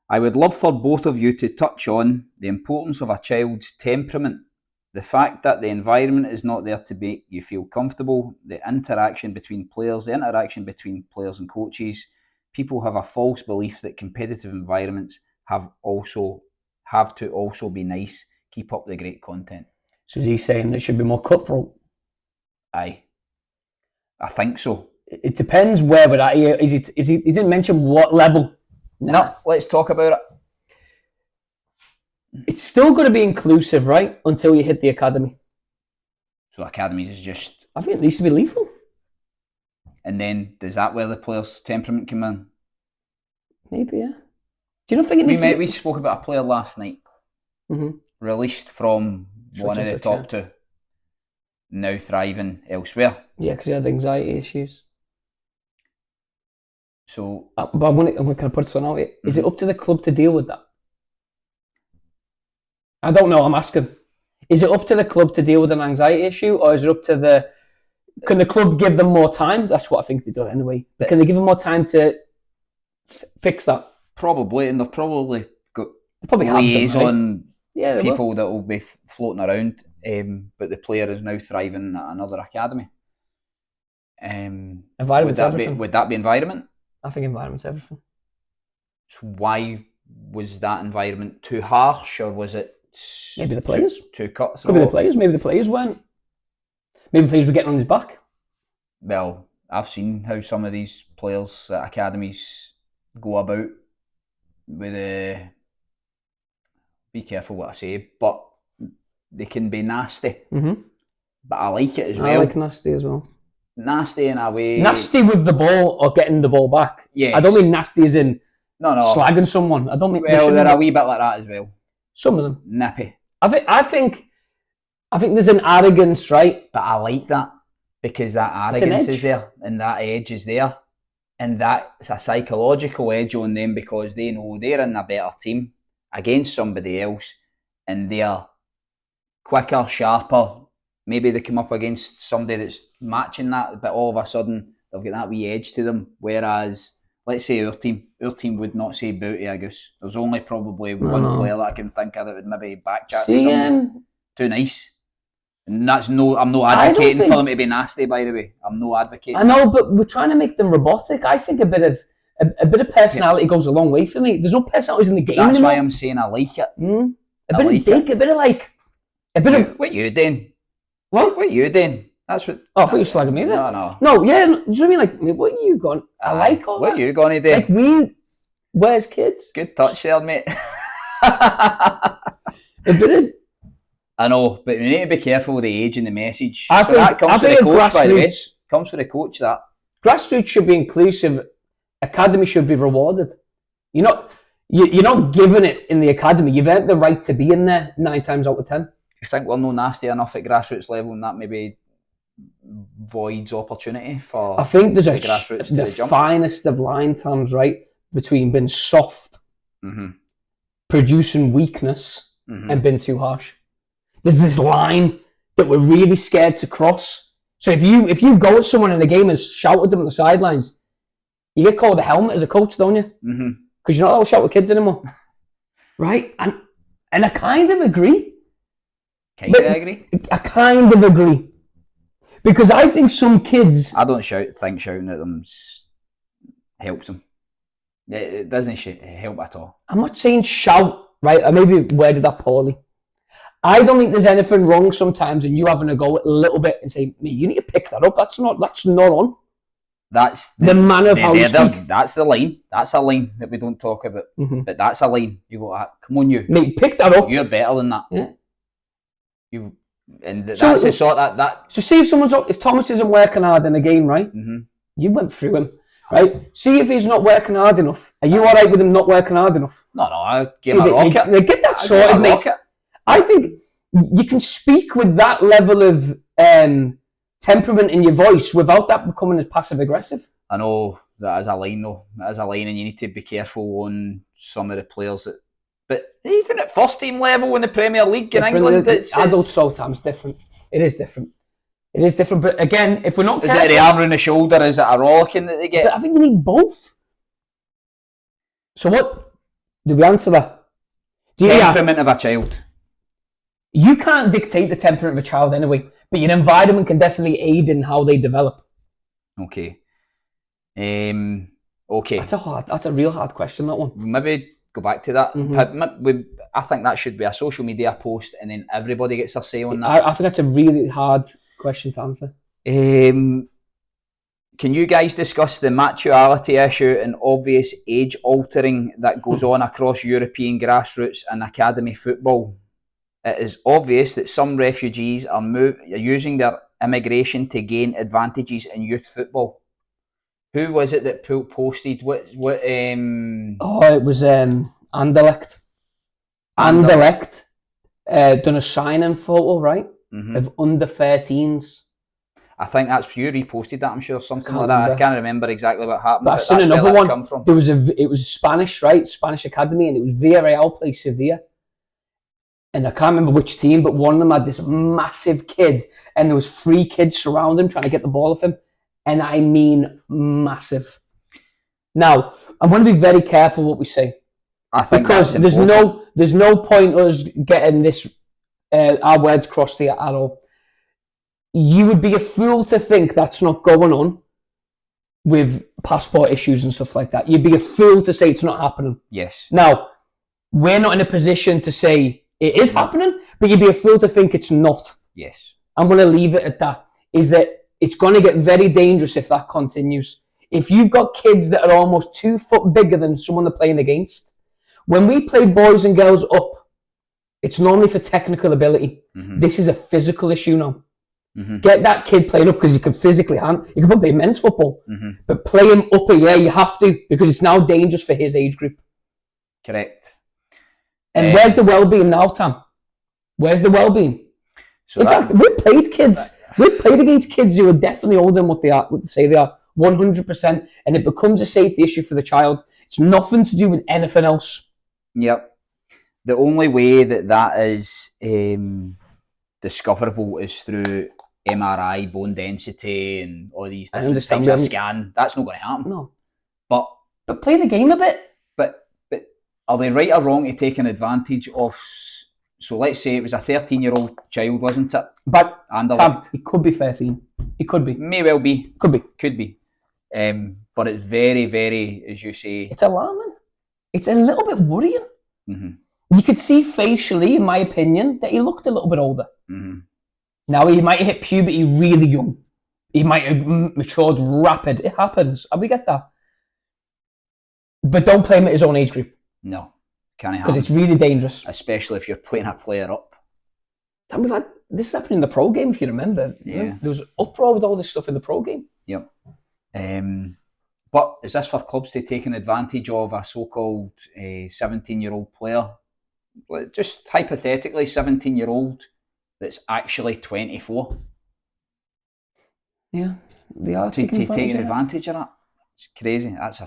S1: I would love for both of you to touch on the importance of a child's temperament. The fact that the environment is not there to make you feel comfortable, the interaction between players and coaches. People have a false belief that competitive environments have to also be nice. Keep up the great content.
S2: So is he saying it should be more cutthroat?
S1: Aye. I think so.
S2: It depends where we're at here. He didn't mention what level.
S1: No, let's talk about it.
S2: It's still going to be inclusive, right? Until you hit the academy.
S1: So academies is just...
S2: I think it needs to be lethal.
S1: And then, is that where the player's temperament come in?
S2: Maybe, yeah. Do you not think it needs to be...
S1: We spoke about a player last night.
S2: Mm-hmm.
S1: Released from one of the top two. Now thriving elsewhere.
S2: Yeah, because he had anxiety issues.
S1: So...
S2: But I'm going to put this one out here. Mm-hmm. Is it up to the club to deal with that? I don't know, I'm asking. Is it up to the club to deal with an anxiety issue, or is it up to the... Can the club give them more time? That's what I think they do anyway. But can they give them more time to fix that? Probably,
S1: and they've probably got
S2: liaison
S1: people that will be floating around, but the player is now thriving at another academy.
S2: Environment's everything.
S1: Would that be environment?
S2: I think environment's everything.
S1: So why was that environment too harsh, or was it...
S2: Maybe the players.
S1: Too cutthroat.
S2: Could be the players. Maybe the players weren't. Maybe the players were getting on his back.
S1: Well, I've seen how some of these players at academies go about with be careful what I say, but they can be nasty.
S2: Mm-hmm.
S1: But I like it as well.
S2: I like nasty as well.
S1: Nasty in a way.
S2: Nasty with the ball or getting the ball back.
S1: Yes.
S2: I don't mean nasty as in
S1: no.
S2: slagging someone. I don't mean...
S1: Well, they're a wee bit like that as well.
S2: Some of them.
S1: Nippy.
S2: I think there's an arrogance, right?
S1: But I like that because that arrogance is there and that edge is there. And that's a psychological edge on them because they know they're in a better team against somebody else and they're quicker, sharper. Maybe they come up against somebody that's matching that, but all of a sudden they've got that wee edge to them. Whereas, let's say our team would not say booty, I guess. There's only probably one player that I can think of that would maybe backchat to somebody. Too nice. And that's I'm not advocating for them to be nasty, by the way. I'm not advocating.
S2: I know, but we're trying to make them robotic. I think a bit of personality goes a long way for me. There's no personalities in the game
S1: That's
S2: anymore.
S1: why I'm saying I like it.
S2: A bit of dig, a bit of...
S1: What you doing?
S2: What
S1: you doing? That's what...
S2: Oh, I thought you were slagging me there.
S1: No,
S2: yeah, do you know what I mean? Like, what are you going... I like all
S1: what
S2: that.
S1: What you going to do?
S2: Like, where's kids?
S1: Good touch there, mate.
S2: A bit of...
S1: I know, but we need to be careful with the age and the message.
S2: I think
S1: that comes from the coach, by the way. Comes from the coach, that.
S2: Grassroots should be inclusive. Academy should be rewarded. You're not giving it in the academy. You've earned the right to be in there 9 times out of 10.
S1: You think we're no nasty enough at grassroots level and that maybe voids opportunity for...
S2: I think there's
S1: the
S2: finest of line terms, right, between being soft, producing weakness, and being too harsh. There's this line that we're really scared to cross. So if you go at someone in the game and shout at them on the sidelines, you get called a helmet as a coach, don't you? Because you're not allowed to shout at kids anymore. Right? And I kind of agree.
S1: I
S2: kind of agree. Because I think some kids...
S1: I don't think shouting at them helps them. It doesn't help at all.
S2: I'm not saying shout, right? I maybe worded that poorly. I don't think there's anything wrong sometimes in you having a go a little bit and say, "Me, you need to pick that up. That's not on."
S1: That's
S2: the manner of how you speak.
S1: That's the line. That's a line that we don't talk about. But that's a line. You go, come on, you.
S2: Mate, pick that up.
S1: You're better than that.
S2: Yeah.
S1: That's the sort that.
S2: So see if Thomas isn't working hard in a game, right? You went through him. right? See if he's not working hard enough. Are you all right with him not working hard enough?
S1: No, I give him a rocket.
S2: They get that sorted, mate. I think you can speak with that level of temperament in your voice without that becoming as passive aggressive.
S1: I know that is a line though. That is a line, and you need to be careful on some of the players that. But even at first team level in the Premier League in England,
S2: adult sometimes different. It is different. It is different. But again, if we're not
S1: careful, is it the arm around the shoulder? Is it a rollicking that they get?
S2: But I think you need both. So what? Do we answer that?
S1: Temperament of a child.
S2: You can't dictate the temperament of a child anyway, but your environment can definitely aid in how they develop.
S1: Okay. Okay.
S2: That's a real hard question, that one.
S1: Maybe go back to that. I think that should be a social media post, and then everybody gets their say on that.
S2: I think that's a really hard question to answer.
S1: Can you guys discuss the maturity issue and obvious age altering that goes on across European grassroots and academy football? It is obvious that some refugees are using their immigration to gain advantages in youth football. Who was it that posted what?
S2: It was Anderlecht. Anderlecht done a sign-in photo, right? Mm-hmm. Of under 13s.
S1: I think that's you reposted that. I'm sure something like that. I can't remember exactly what happened.
S2: But I've seen another one. It was Spanish, right? Spanish academy, and it was Villarreal play Sevilla. And I can't remember which team, but one of them had this massive kid, and there was 3 kids surrounding him trying to get the ball off him. And I mean massive. Now, I'm going to be very careful what we say.
S1: I think
S2: because there's no point us getting this our words crossed here at all. You would be a fool to think that's not going on with passport issues and stuff like that. You'd be a fool to say it's not happening.
S1: Yes.
S2: Now, we're not in a position to say it is happening, but you'd be a fool to think it's not.
S1: Yes.
S2: I'm going to leave it at that. Is that it's going to get very dangerous if that continues. If you've got kids that are almost 2 foot bigger than someone they're playing against, when we play boys and girls up, it's normally for technical ability. Mm-hmm. This is a physical issue now. Mm-hmm. Get that kid playing up because you can physically you can play men's football, but play him up you have to, because it's now dangerous for his age group.
S1: Correct.
S2: And where's the well-being now, Tam? Where's the well-being? In fact, we've played against kids who are definitely older than what they say they are, 100%, and it becomes a safety issue for the child. It's nothing to do with anything else.
S1: Yep. The only way that is discoverable is through MRI, bone density, and all these different types of scan. That's not going to happen.
S2: No.
S1: But
S2: play the game a bit.
S1: But are they right or wrong to take an advantage of? So let's say it was a 13-year-old child, wasn't it?
S2: But Sam, he could be 13. He could be.
S1: May well be.
S2: Could be.
S1: But it's very, very, as you say,
S2: it's alarming. It's a little bit worrying.
S1: Mm-hmm.
S2: You could see facially, in my opinion, that he looked a little bit older.
S1: Mm-hmm.
S2: Now, he might have hit puberty really young. He might have matured rapid. It happens. And we get that. But don't play him at his own age group.
S1: No. Can't happen.
S2: Because it's really dangerous.
S1: Especially if you're putting a player up.
S2: And we've had this happened in the pro game, if you remember.
S1: Yeah.
S2: There was uproar with all this stuff in the pro game.
S1: Yep. But is this for clubs to take an advantage of a so-called 17-year-old player? Just hypothetically, 17-year-old that's actually 24.
S2: Yeah, they are
S1: taking advantage of that. It's crazy. That's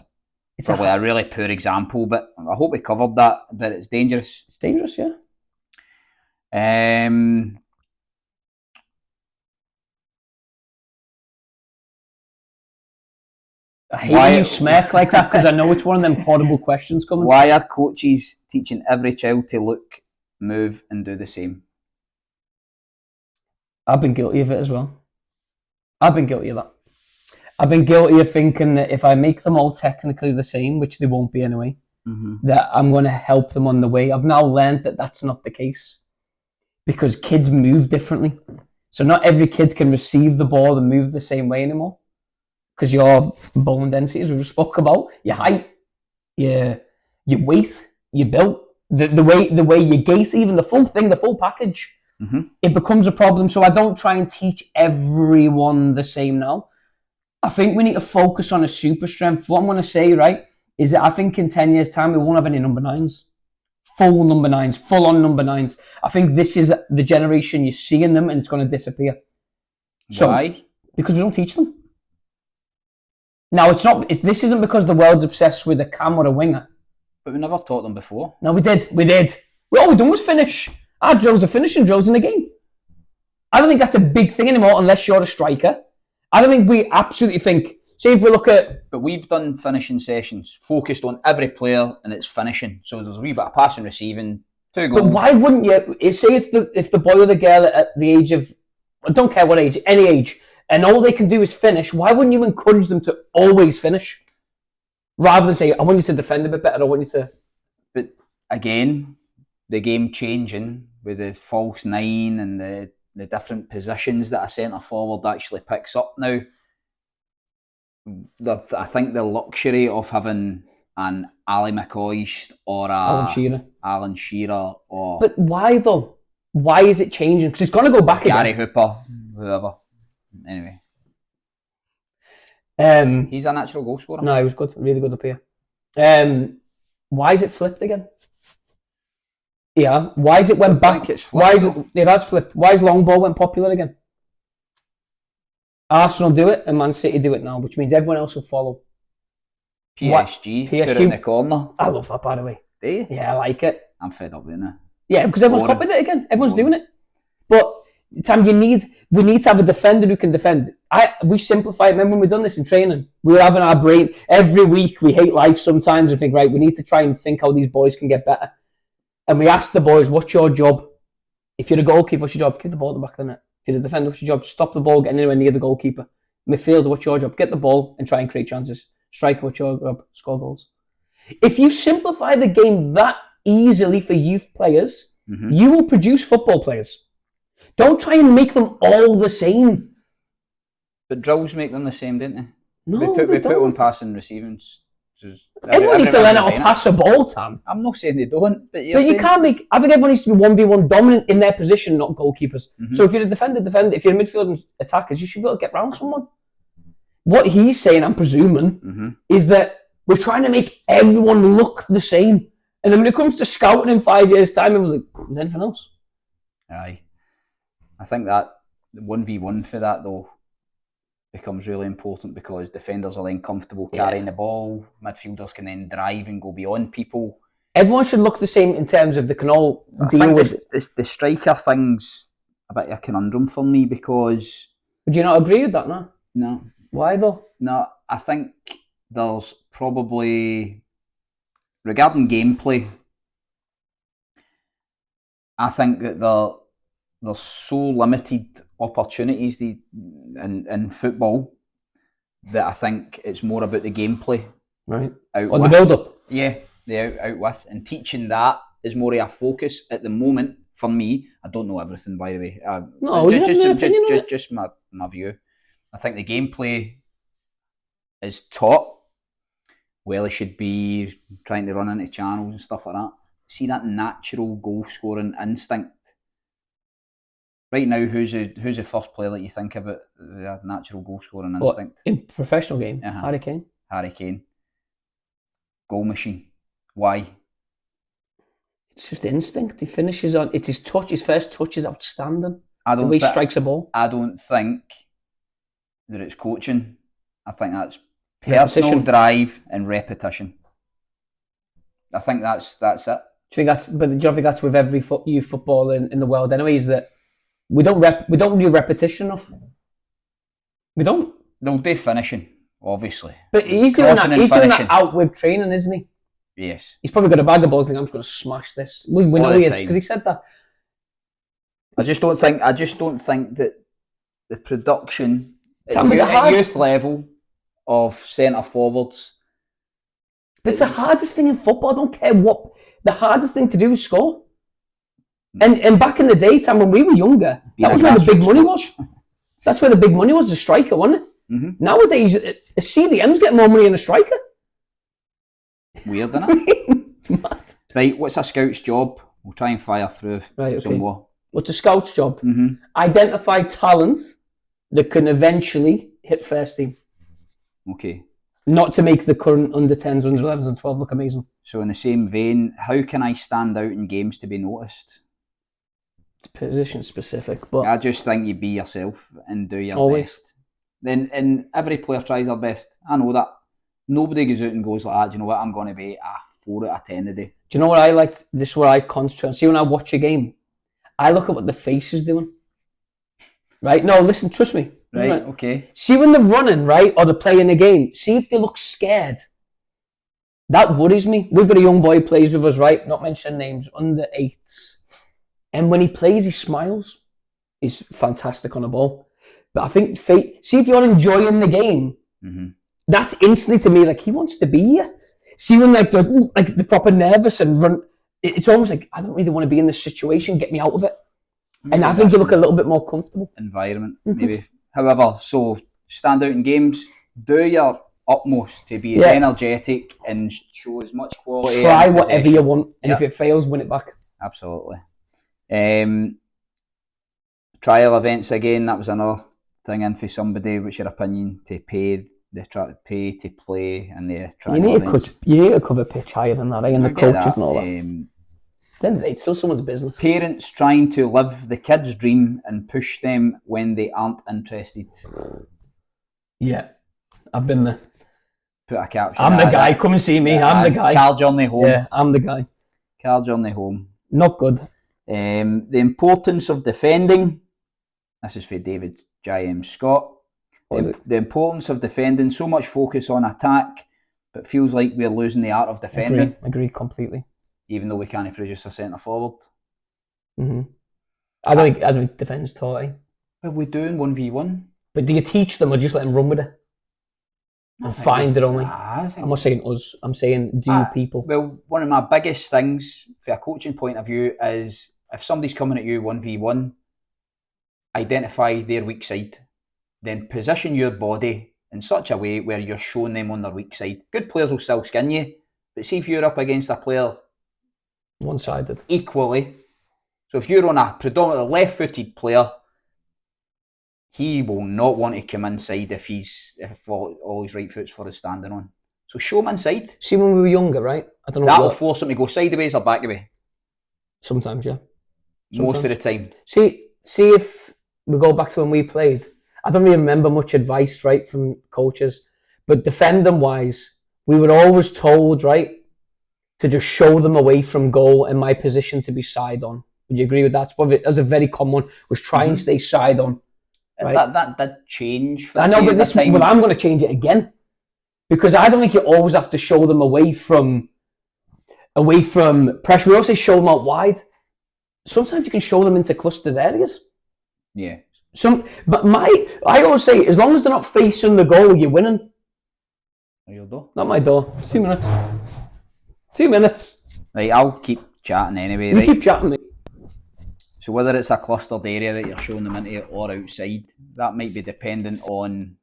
S1: probably a really poor example, but I hope we covered that. But it's dangerous.
S2: It's dangerous, yeah. I hate when you smirk like that, because I know it's one of them horrible questions coming.
S1: Why are coaches teaching every child to look, move, and do the same?
S2: I've been guilty of it as well. I've been guilty of that. I've been guilty of thinking that if I make them all technically the same, which they won't be anyway, that I'm going to help them on the way. I've now learned that that's not the case, because kids move differently. So not every kid can receive the ball and move the same way anymore. Because your bone density, as we spoke about, your height, your weight, your build, the way you gait, even the full thing, the full package, it becomes a problem. So I don't try and teach everyone the same now. I think we need to focus on a super strength. What I'm going to say, right, is that I think in 10 years' time, we won't have any number 9s. Full number 9s, full on number 9s. I think this is the generation you see in them and it's going to disappear.
S1: Why?
S2: So, because we don't teach them. Now, this isn't because the world's obsessed with a cam or a winger.
S1: But we never taught them before.
S2: No, we did. All we done was finish. Our drills are finishing drills in the game. I don't think that's a big thing anymore unless you're a striker. I don't think we absolutely think, say if we look at...
S1: But we've done finishing sessions, focused on every player and it's finishing. So there's a wee bit of passing, receiving, 2 goals.
S2: But why wouldn't you, say if the boy or the girl at the age of, I don't care what age, any age, and all they can do is finish, why wouldn't you encourage them to always finish? Rather than say, I want you to defend a bit better, I want you to...
S1: But again, the game changing with the false 9 and the different positions that a centre forward actually picks up now. I think the luxury of having an Ali McCoist or Alan Shearer or...
S2: But why though? Why is it changing? Because it's going to go back
S1: Gary
S2: again.
S1: Hooper, whoever. Anyway. He's a natural goal scorer.
S2: No, he was good, really good up here. Why is it flipped again? Yeah. Why is it went back? Why is it has flipped? Why is long ball went popular again? Arsenal do it and Man City do it now, which means everyone else will follow.
S1: PSG put it in the corner.
S2: I love that, by the way.
S1: Do you?
S2: Yeah, I like it.
S1: I'm fed up with it now.
S2: Yeah, because everyone's copied it again. Everyone's doing it. But Tam, we need to have a defender who can defend. We simplify it. Remember when we've done this in training? We were having our brain every week. We hate life sometimes and think, right, we need to try and think how these boys can get better. And we asked the boys, what's your job? If you're a goalkeeper, what's your job? Get the ball at the back of the net. If you're the defender, what's your job? Stop the ball getting anywhere near the goalkeeper. Midfielder, what's your job? Get the ball and try and create chances. Striker, what's your job? Score goals. If you simplify the game that easily for youth players, you will produce football players. Don't try and make them all the same.
S1: But drills make them the same, didn't they?
S2: No,
S1: we put on passing, receiving.
S2: Everyone needs to learn how to pass a ball, Tam.
S1: I'm not saying they don't, but
S2: you can't make... I think everyone needs to be 1v1 dominant in their position, not goalkeepers. So if you're a defender. If you're a midfielder and attackers, you should be able to get round someone. What he's saying, I'm presuming, is that we're trying to make everyone look the same. And then when it comes to scouting in 5 years' time, it was like, is there anything else?
S1: Aye. I think that 1v1 for that, though, becomes really important because defenders are then comfortable carrying the ball. Midfielders can then drive and go beyond people.
S2: Everyone should look the same in terms of they can all deal with
S1: it. The striker thing's a bit of a conundrum for me because...
S2: Would you not agree with that, no?
S1: No.
S2: Why, though?
S1: No, I think there's probably... Regarding gameplay, I think that there's so limited opportunities in football that I think it's more about the gameplay.
S2: Right. Or the build-up.
S1: Yeah, the out with. And teaching that is more of a focus at the moment for me. I don't know everything, by the way. Just my view. I think the gameplay is taught. Well, he should be trying to run into channels and stuff like that. See that natural goal-scoring instinct. Right now, who's the first player that you think about the natural goal-scoring instinct?
S2: In professional game? Harry Kane.
S1: Harry Kane. Goal machine. Why?
S2: It's just instinct. He finishes on... It's his touch. His first touch is outstanding.
S1: The
S2: way he strikes a ball.
S1: I don't think that it's coaching. I think that's personal drive and repetition. I think that's it.
S2: Do you think that's with every youth footballer in the world anyway, is that we don't do repetition enough. We don't.
S1: They'll do finishing, obviously.
S2: But he's doing that out with training, isn't he?
S1: Yes.
S2: He's probably got a bag of balls and think, I'm just going to smash this. We know he is, because he said that.
S1: I just don't think that the production at youth level of centre forwards.
S2: But it's the hardest thing in football. I don't care what. The hardest thing to do is score. And back in the day, Tam, when we were younger, that was where the big money was. That's where the big money was, the striker, wasn't it? Nowadays, the CDM's getting more money than a striker.
S1: Weird, isn't it? It's mad. Right, what's a scout's job? We'll try and fire through some more.
S2: What's a scout's job? Identify talent that can eventually hit first team.
S1: Okay.
S2: Not to make the current under 10s, under 11s and 12s look amazing.
S1: So in the same vein, how can I stand out in games to be noticed?
S2: It's position specific, but
S1: I just think you be yourself and do your
S2: always
S1: best. And every player tries their best. I know that. Nobody goes out and goes like that. Do you know what? I'm going to be a 4 out of 10 today.
S2: Do you know what I liked? This is where I concentrate. See, when I watch a game, I look at what the face is doing. Right? No, listen, trust me.
S1: Right, okay.
S2: See when they're running, right, or they're playing the game, see if they look scared. That worries me. We've got a young boy who plays with us, right? Not mentioning names, under 8s. And when he plays, he smiles. He's fantastic on the ball. But I think, see if you're enjoying the game, that's instantly to me like he wants to be here. See when like they're proper nervous and run, it's almost like I don't really want to be in this situation. Get me out of it. Maybe and I think you look a little bit more comfortable.
S1: Environment, maybe. However, so stand out in games. Do your utmost to be as energetic and show as much quality.
S2: Try whatever you want, and if it fails, win it back.
S1: Absolutely. Trial events again. That was another thing in for somebody. What's your opinion? To pay, they try to pay to play, and they try. You
S2: need to cover pitch higher than that, and the coaches and all that. Then it's still someone's business.
S1: Parents trying to live the kid's dream and push them when they aren't interested.
S2: Yeah, I've been there.
S1: Put a caption.
S2: I'm the guy. Come and see me. I'm the guy.
S1: Car journey home.
S2: Yeah, I'm the guy.
S1: Car journey home.
S2: Not good.
S1: The importance of defending. This is for David J.M. Scott. The importance of defending. So much focus on attack, but feels like we're losing the art of defending.
S2: Agree completely.
S1: Even though we can't produce a centre forward.
S2: I don't think defence taught.
S1: Well, we're doing 1v1.
S2: But do you teach them or just let them run with it? And find it only? I'm not saying us, I'm saying people.
S1: Well, one of my biggest things from a coaching point of view is if somebody's coming at you 1v1, identify their weak side. Then position your body in such a way where you're showing them on their weak side. Good players will still skin you, but see if you're up against a player
S2: one-sided
S1: equally. So if you're on a predominantly left-footed player, he will not want to come inside if all his right foot's for his standing on. So show him inside.
S2: See when we were younger, right? I don't know.
S1: That'll force him to go sideways or back away.
S2: Sometimes, yeah.
S1: Most of the time.
S2: See if we go back to when we played. I don't really remember much advice, right, from coaches, but defending wise, we were always told, right, to just show them away from goal and my position to be side on. Would you agree with that? That's a very common one, was try and stay side on. Right?
S1: That did change.
S2: I know, but I'm going to change it again. Because I don't think you always have to show them away from pressure. We also show them out wide. Sometimes you can show them into clustered areas.
S1: Yeah.
S2: I always say, as long as they're not facing the goal, you're winning.
S1: Your door?
S2: Not my door. 2 minutes. 2 minutes.
S1: Right, I'll keep chatting anyway.
S2: You keep chatting, mate.
S1: So whether it's a clustered area that you're showing them into or outside, that might be dependent on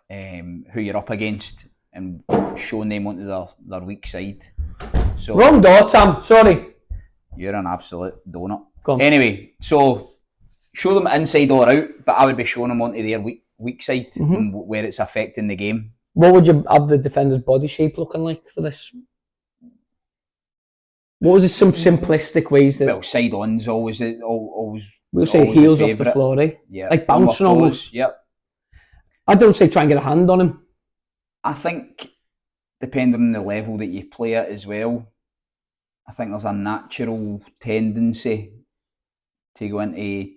S1: who you're up against and showing them onto their weak side. So
S2: wrong door, Tam. Sorry.
S1: You're an absolute donut.
S2: Go on.
S1: Anyway, so show them inside or out, but I would be showing them onto their weak side and where it's affecting the game.
S2: What would you have the defender's body shape looking like for this? What was some simplistic ways that?
S1: Well, side on's always.
S2: We'll say heels off the floor, eh?
S1: Yeah,
S2: like bouncing almost.
S1: Yep.
S2: I don't say try and get a hand on him.
S1: I think, depending on the level that you play at as well, I think there's a natural tendency to go into.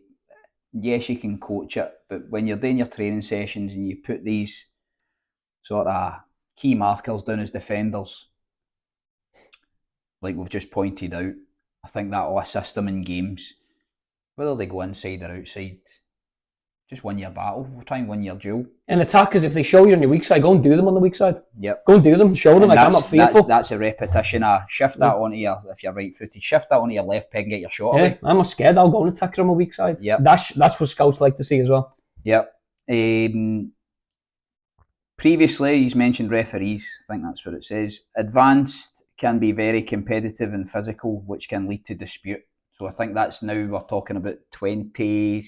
S1: Yes, you can coach it, but when you're doing your training sessions and you put these sort of key markers down as defenders, like we've just pointed out, I think that will assist them in games. Whether they go inside or outside, just win your battle. We'll try and win your duel.
S2: And attackers, if they show you on your weak side, go and do them on the weak side.
S1: Yep.
S2: Go and do them. Show them like I'm not fearful.
S1: That's a repetition. Shift that onto your, if you're right footed, shift that onto your left peg and get your shot away.
S2: I'm not scared. I'll go and attack her on my weak side.
S1: Yep.
S2: That's what scouts like to see as well.
S1: Yep. Previously, he's mentioned referees. I think that's what it says. Advanced can be very competitive and physical, which can lead to dispute. So I think that's now we're talking about 2016s,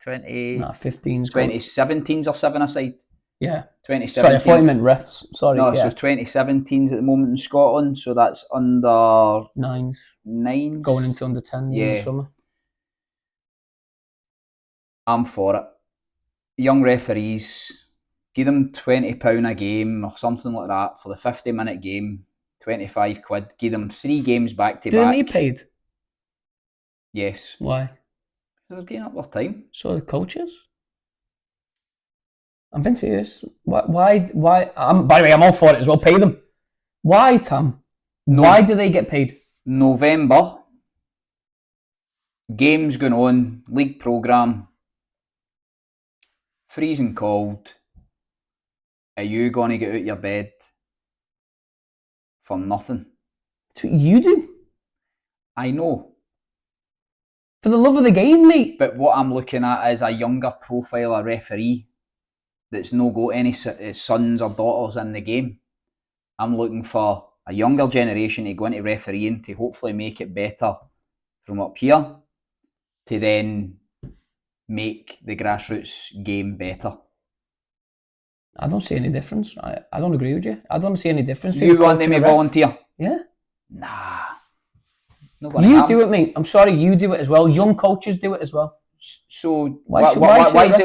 S2: 15s,
S1: 2017s or 7-a-side.
S2: Yeah.
S1: 2017.
S2: Sorry, I thought you meant refs. Sorry.
S1: No,
S2: yeah.
S1: so 2017's at the moment in Scotland, so that's under
S2: Nines.
S1: nines.
S2: Going into under 10s in the summer.
S1: I'm for it. Young referees, give them £20 a game or something like that for the 50-minute game, 25 quid. Give them 3 games back to
S2: Do they
S1: back.
S2: need paid?
S1: Yes.
S2: Why?
S1: They're getting up their time.
S2: So the coaches? I'm being serious. Why? By the way, I'm all for it as well. Pay them. Why, Tam? Why do they get paid?
S1: November, games going on, league programme, freezing cold. Are you going to get out your bed for nothing?
S2: That's what you do.
S1: I know.
S2: For the love of the game, mate.
S1: But what I'm looking at is a younger profile, a referee that's no got any sons or daughters in the game. I'm looking for a younger generation to go into refereeing to hopefully make it better from up here to then make the grassroots game better.
S2: I don't see any difference. I don't agree with you. I don't see any difference.
S1: You want them to volunteer?
S2: Yeah.
S1: Nah.
S2: You do it, mate. I'm sorry, you do it as well. Young coaches do it as well.
S1: So why is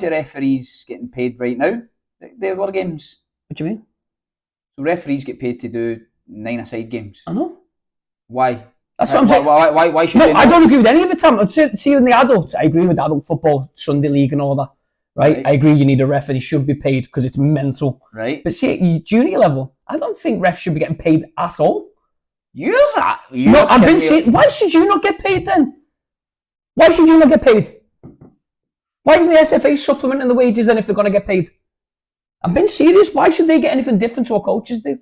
S1: the referees getting paid right now? There were games.
S2: What do you mean?
S1: So referees get paid to do 9-a-side games.
S2: I know.
S1: Why?
S2: That's what I'm saying.
S1: Why should they not?
S2: I don't agree with any of it, Tom. See, in the adults, I agree with adult football, Sunday league and all that. Right? I agree you need a ref and he should be paid because it's mental.
S1: Right.
S2: But see, at junior level, I don't think refs should be getting paid at all.
S1: I've
S2: been saying, why should you not get paid then? Why should you not get paid? Why isn't the SFA supplementing the wages then if they're going to get paid? I've been serious. Why should they get anything different to what coaches do?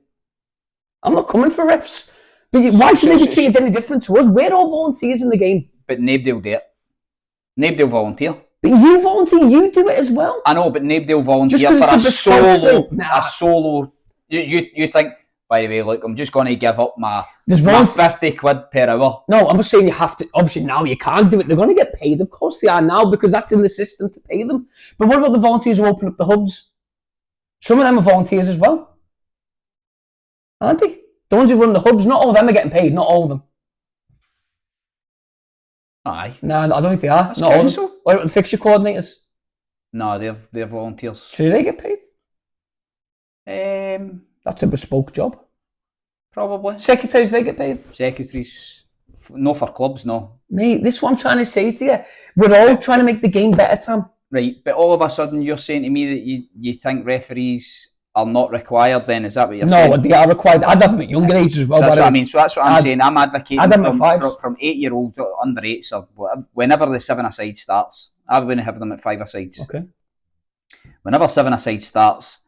S2: I'm not coming for refs. But why should they be treated any different to us? We're all volunteers in the game.
S1: But nobody will do it. Nobody will volunteer.
S2: But you volunteer, you do it as well.
S1: I know, but nobody will volunteer for a solo. You think, by the way, look, I'm just going to give up my 50 quid per hour.
S2: No, I'm not saying you have to. Obviously, now you can't do it. They're going to get paid. Of course they are now because that's in the system to pay them. But what about the volunteers who open up the hubs? Some of them are volunteers as well. Aren't they? The ones who run the hubs, not all of them are getting paid. Not all of them.
S1: Aye.
S2: No, I don't think they are.
S1: That's
S2: not
S1: council.
S2: all of them. What about the fixture coordinators?
S1: No, they're volunteers.
S2: Should they get paid?
S1: That's
S2: a bespoke job.
S1: Probably.
S2: Secretaries, they get paid?
S1: Secretaries. No, for clubs, no.
S2: Mate, this is what I'm trying to say to you. We're all trying to make the game better, Tom.
S1: Right, but all of a sudden you're saying to me that you think referees are not required then, is that what you're saying?
S2: No, they are required. I'd have them at younger ages as well.
S1: That's what I mean. So that's what I'm saying. I'm advocating from 8-year-old to under 8s or whatever, whenever the 7-a-side starts. I would have them at 5-a-sides.
S2: Okay.
S1: Whenever 7-a-side starts,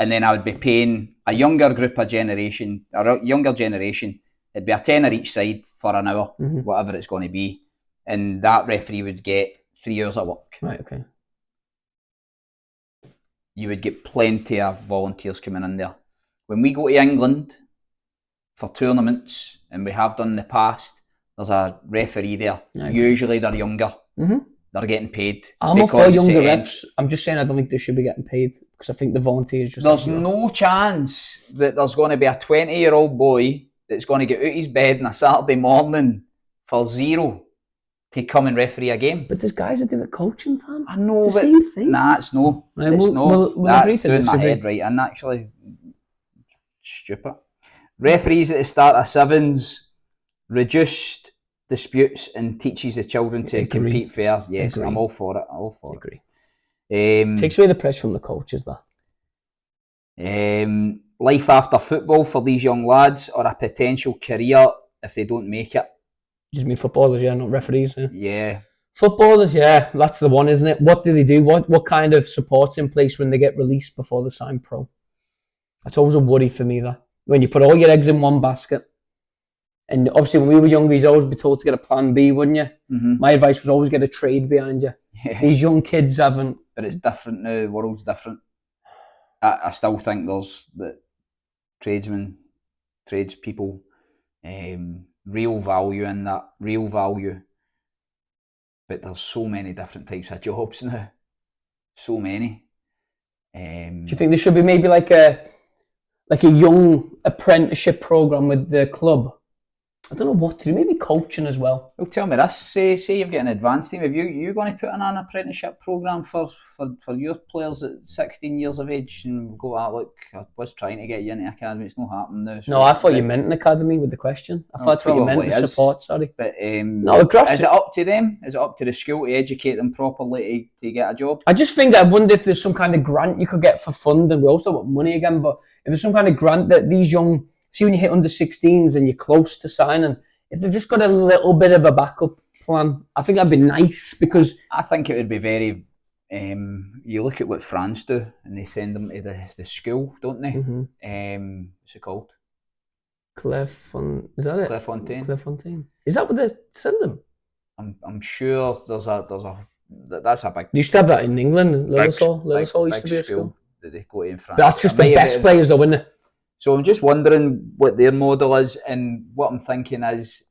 S1: and then I would be paying a younger generation, it'd be a tenner each side for an hour, whatever it's going to be, and that referee would get 3 hours of work.
S2: Right, okay.
S1: You would get plenty of volunteers coming in there. When we go to England for tournaments, and we have done in the past, there's a referee there. Okay. Usually they're younger. They're getting paid.
S2: I'm all for younger refs. I'm just saying I don't think they should be getting paid because I think the volunteers just...
S1: There's no chance that there's going to be a 20-year-old boy that's going to get out of his bed on a Saturday morning for zero to come and referee a game.
S2: But there's guys that do it coaching, Tom.
S1: I know,
S2: it's the same thing.
S1: Nah, it's no.
S2: Right,
S1: it's no.
S2: We'll
S1: that's doing my head right, and actually stupid. Referees at the start of 7s, reduced disputes and teaches the children to compete fair. Yes, I'm all for it.
S2: Agree. Takes away the pressure from the coaches, that.
S1: Life after football for these young lads, or a potential career if they don't make it.
S2: Just mean footballers, yeah, not referees.
S1: Yeah.
S2: Footballers, yeah, that's the one, isn't it? What do they do? What kind of support's in place when they get released before they sign pro? That's always a worry for me, that. When you put all your eggs in one basket. And obviously when we were younger, you'd always be told to get a plan B, wouldn't you? My advice was always get a trade behind you. Yeah. These young kids haven't...
S1: But it's different now, the world's different. I still think there's that tradespeople, real value in that, but there's so many different types of jobs now, so many.
S2: Do you think there should be maybe like a young apprenticeship program with the club? I don't know what to do. Maybe coaching as well.
S1: Well, tell me this. Say you've got an advanced team. Have you going to put in an apprenticeship program for your players at 16 years of age and go, look, I was trying to get you into academy. It's not happening now. So
S2: no, I thought you meant an academy with the question. I thought that's what you meant, the support, sorry.
S1: But
S2: no,
S1: is it up to them? Is it up to the school to educate them properly to get a job?
S2: I just think that I wonder if there's some kind of grant you could get for funding. We also want money again, but if there's some kind of grant that these young, see when you hit under 16s and you're close to signing, if they've just got a little bit of a backup plan, I think that'd be nice, because
S1: I think it would be very. You look at what France do, and they send them to the school, don't they?
S2: Mm-hmm.
S1: What's it called?
S2: Is that it?
S1: Clairefontaine.
S2: Is that what they send them?
S1: I'm sure there's a that's a big.
S2: You used to have that in England. Liverpool used to be a school
S1: that they go to in France.
S2: But that's just the best players, though, isn't it?
S1: So I'm just wondering what their model is, and what I'm thinking is,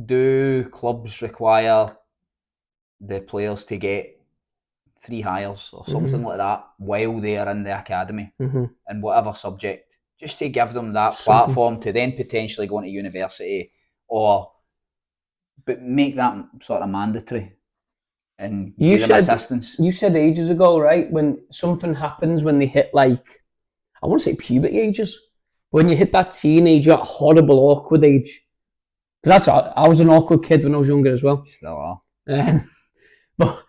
S1: do clubs require the players to get free hires or something like that while they're in the academy in whatever subject, just to give them that platform to then potentially go into university, but make that sort of mandatory and give them assistance.
S2: You said ages ago, right, when something happens when they hit, like, I want to say puberty ages, when you hit that teenage, that horrible awkward age. Because I was an awkward kid when I was younger as well.
S1: Still are.
S2: But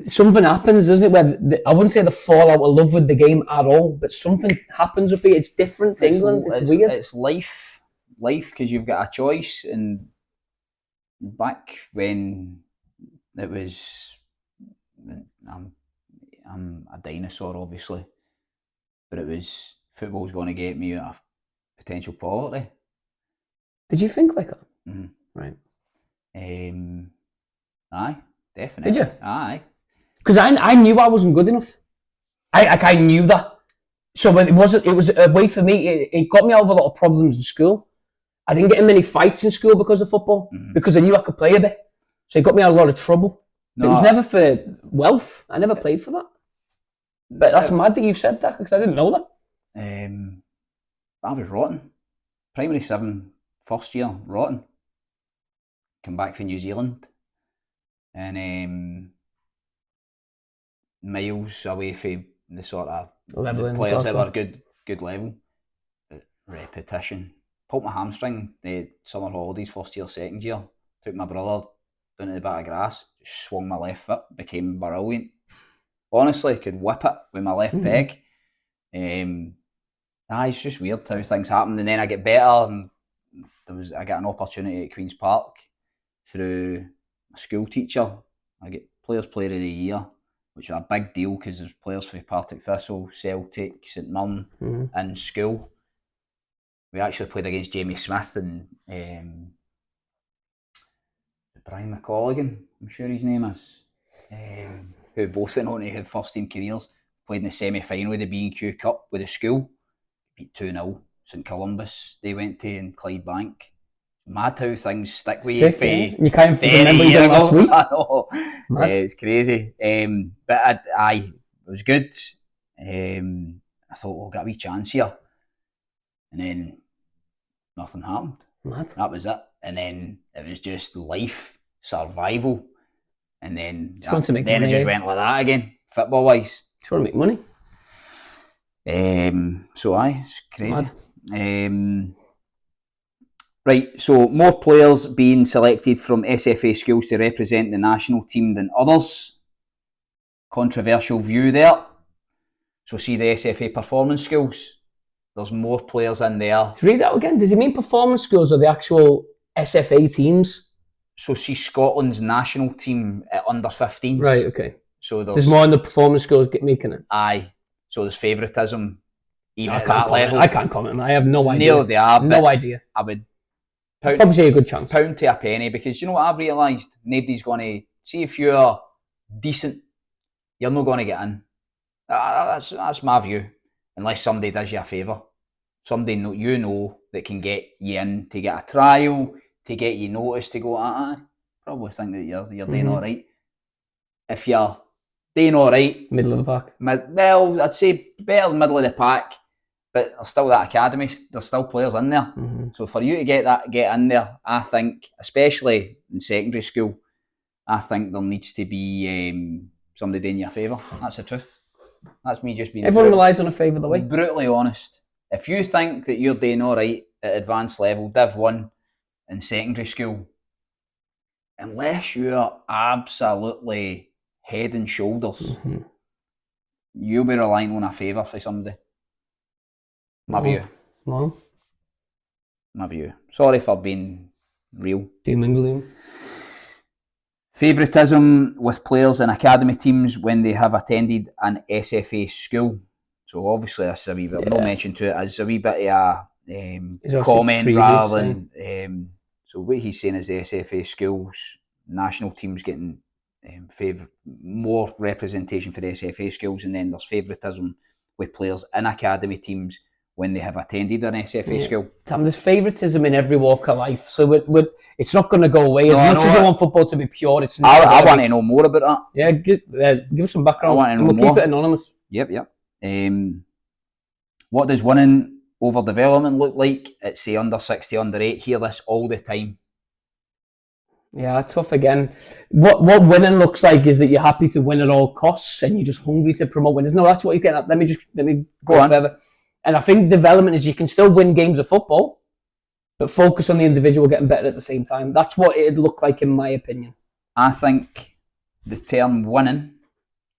S2: something happens, doesn't it? Where I wouldn't say they fall out of love with the game at all, but something happens up here. It's different to England. It's weird.
S1: It's life, because you've got a choice. And back when it was, I'm a dinosaur, obviously, but it was football's going to get me out of potential poverty.
S2: Did you think like that?
S1: Mm-hmm.
S2: Right.
S1: Aye, definitely.
S2: Did you?
S1: Aye.
S2: Because I knew I wasn't good enough. I knew that. So when it was a way for me. It got me out of a lot of problems in school. I didn't get in many fights in school because of football, because I knew I could play a bit. So it got me out of a lot of trouble. No, it was never for wealth. I never played for that. But that's mad that you've said that, because I didn't know that.
S1: I was rotten. Primary 7, first year, rotten. Come back from New Zealand. And miles away from the sort of the players that were good level. But repetition. Pulled my hamstring the summer holidays, first year, second year. Took my brother down to the bit of grass, just swung my left foot, became brilliant. Honestly, could whip it with my left peg. It's just weird how things happen. And then I get better, and I got an opportunity at Queen's Park through a school teacher. I get Players Player of the Year, which was a big deal because there's players for Partick Thistle, Celtic, St Mirren in school. We actually played against Jamie Smith and Brian McColligan, I'm sure his name is, who both went on to have first team careers. Played in the semi-final of the B&Q Cup with the school. Beat 2-0. St Columbus they went to in Clydebank. Mad how things stick with you.
S2: You can't remember you did last week.
S1: I know. It's crazy. But it was good. I thought, we'll get a wee chance here. And then nothing happened.
S2: Mad.
S1: That was it. And then it was just life, survival. And then it just went like that again, football wise.
S2: Just want to make money.
S1: It's crazy. Right, so more players being selected from SFA schools to represent the national team than others. Controversial view there. So see the SFA performance schools. There's more players in there.
S2: Read that again. Does he mean performance schools or the actual SFA teams?
S1: So see Scotland's national team at under 15s.
S2: Right, okay.
S1: So
S2: there's more in the performance schools making it.
S1: Aye. So there's favouritism even at that level.
S2: I can't comment. I have no idea.
S1: No, they are.
S2: No idea.
S1: I would
S2: probably say a good chance.
S1: Pound to a penny, because you know what I've realised? Nobody's going to see if you're decent, you're not going to get in. That's my view. Unless somebody does you a favour. Somebody that can get you in to get a trial, to get you noticed, to go, probably think that you're doing all right. If you're doing all right.
S2: Middle of the pack.
S1: Well, I'd say better than middle of the pack, but there's still that academy. There's still players in there.
S2: Mm-hmm.
S1: So for you to get in there, I think, especially in secondary school, I think there needs to be somebody doing you a favour. That's the truth. That's me just being.
S2: Everyone relies on a favour, the way.
S1: Brutally honest. If you think that you're doing all right at advanced level, Div 1 in secondary school, unless you're absolutely head and shoulders, you'll be relying on a favour for somebody. My view.
S2: No.
S1: My view. Sorry for being real.
S2: Doom and gloom.
S1: Favouritism with players in academy teams when they have attended an SFA school. So obviously this is a wee bit, no mention to it, as a wee bit of a comment rather than... so what he's saying is the SFA schools, national teams getting more representation for the SFA schools, and then there's favouritism with players in academy teams when they have attended an SFA school.
S2: Tom, there's favouritism in every walk of life, so it's not going to go away. As much as you want football to be pure, it's not.
S1: I want to know more about that.
S2: Yeah, give us some background.
S1: I want to know
S2: more. Keep it anonymous.
S1: Yep. What does winning over development look like at, say, under 60, under 8? Hear this all the time.
S2: Yeah, tough again. What winning looks like is that you're happy to win at all costs and you're just hungry to promote winners. No, that's what you're getting at. Let me go on further. And I think development is you can still win games of football, but focus on the individual getting better at the same time. That's what it'd look like in my opinion.
S1: I think the term winning,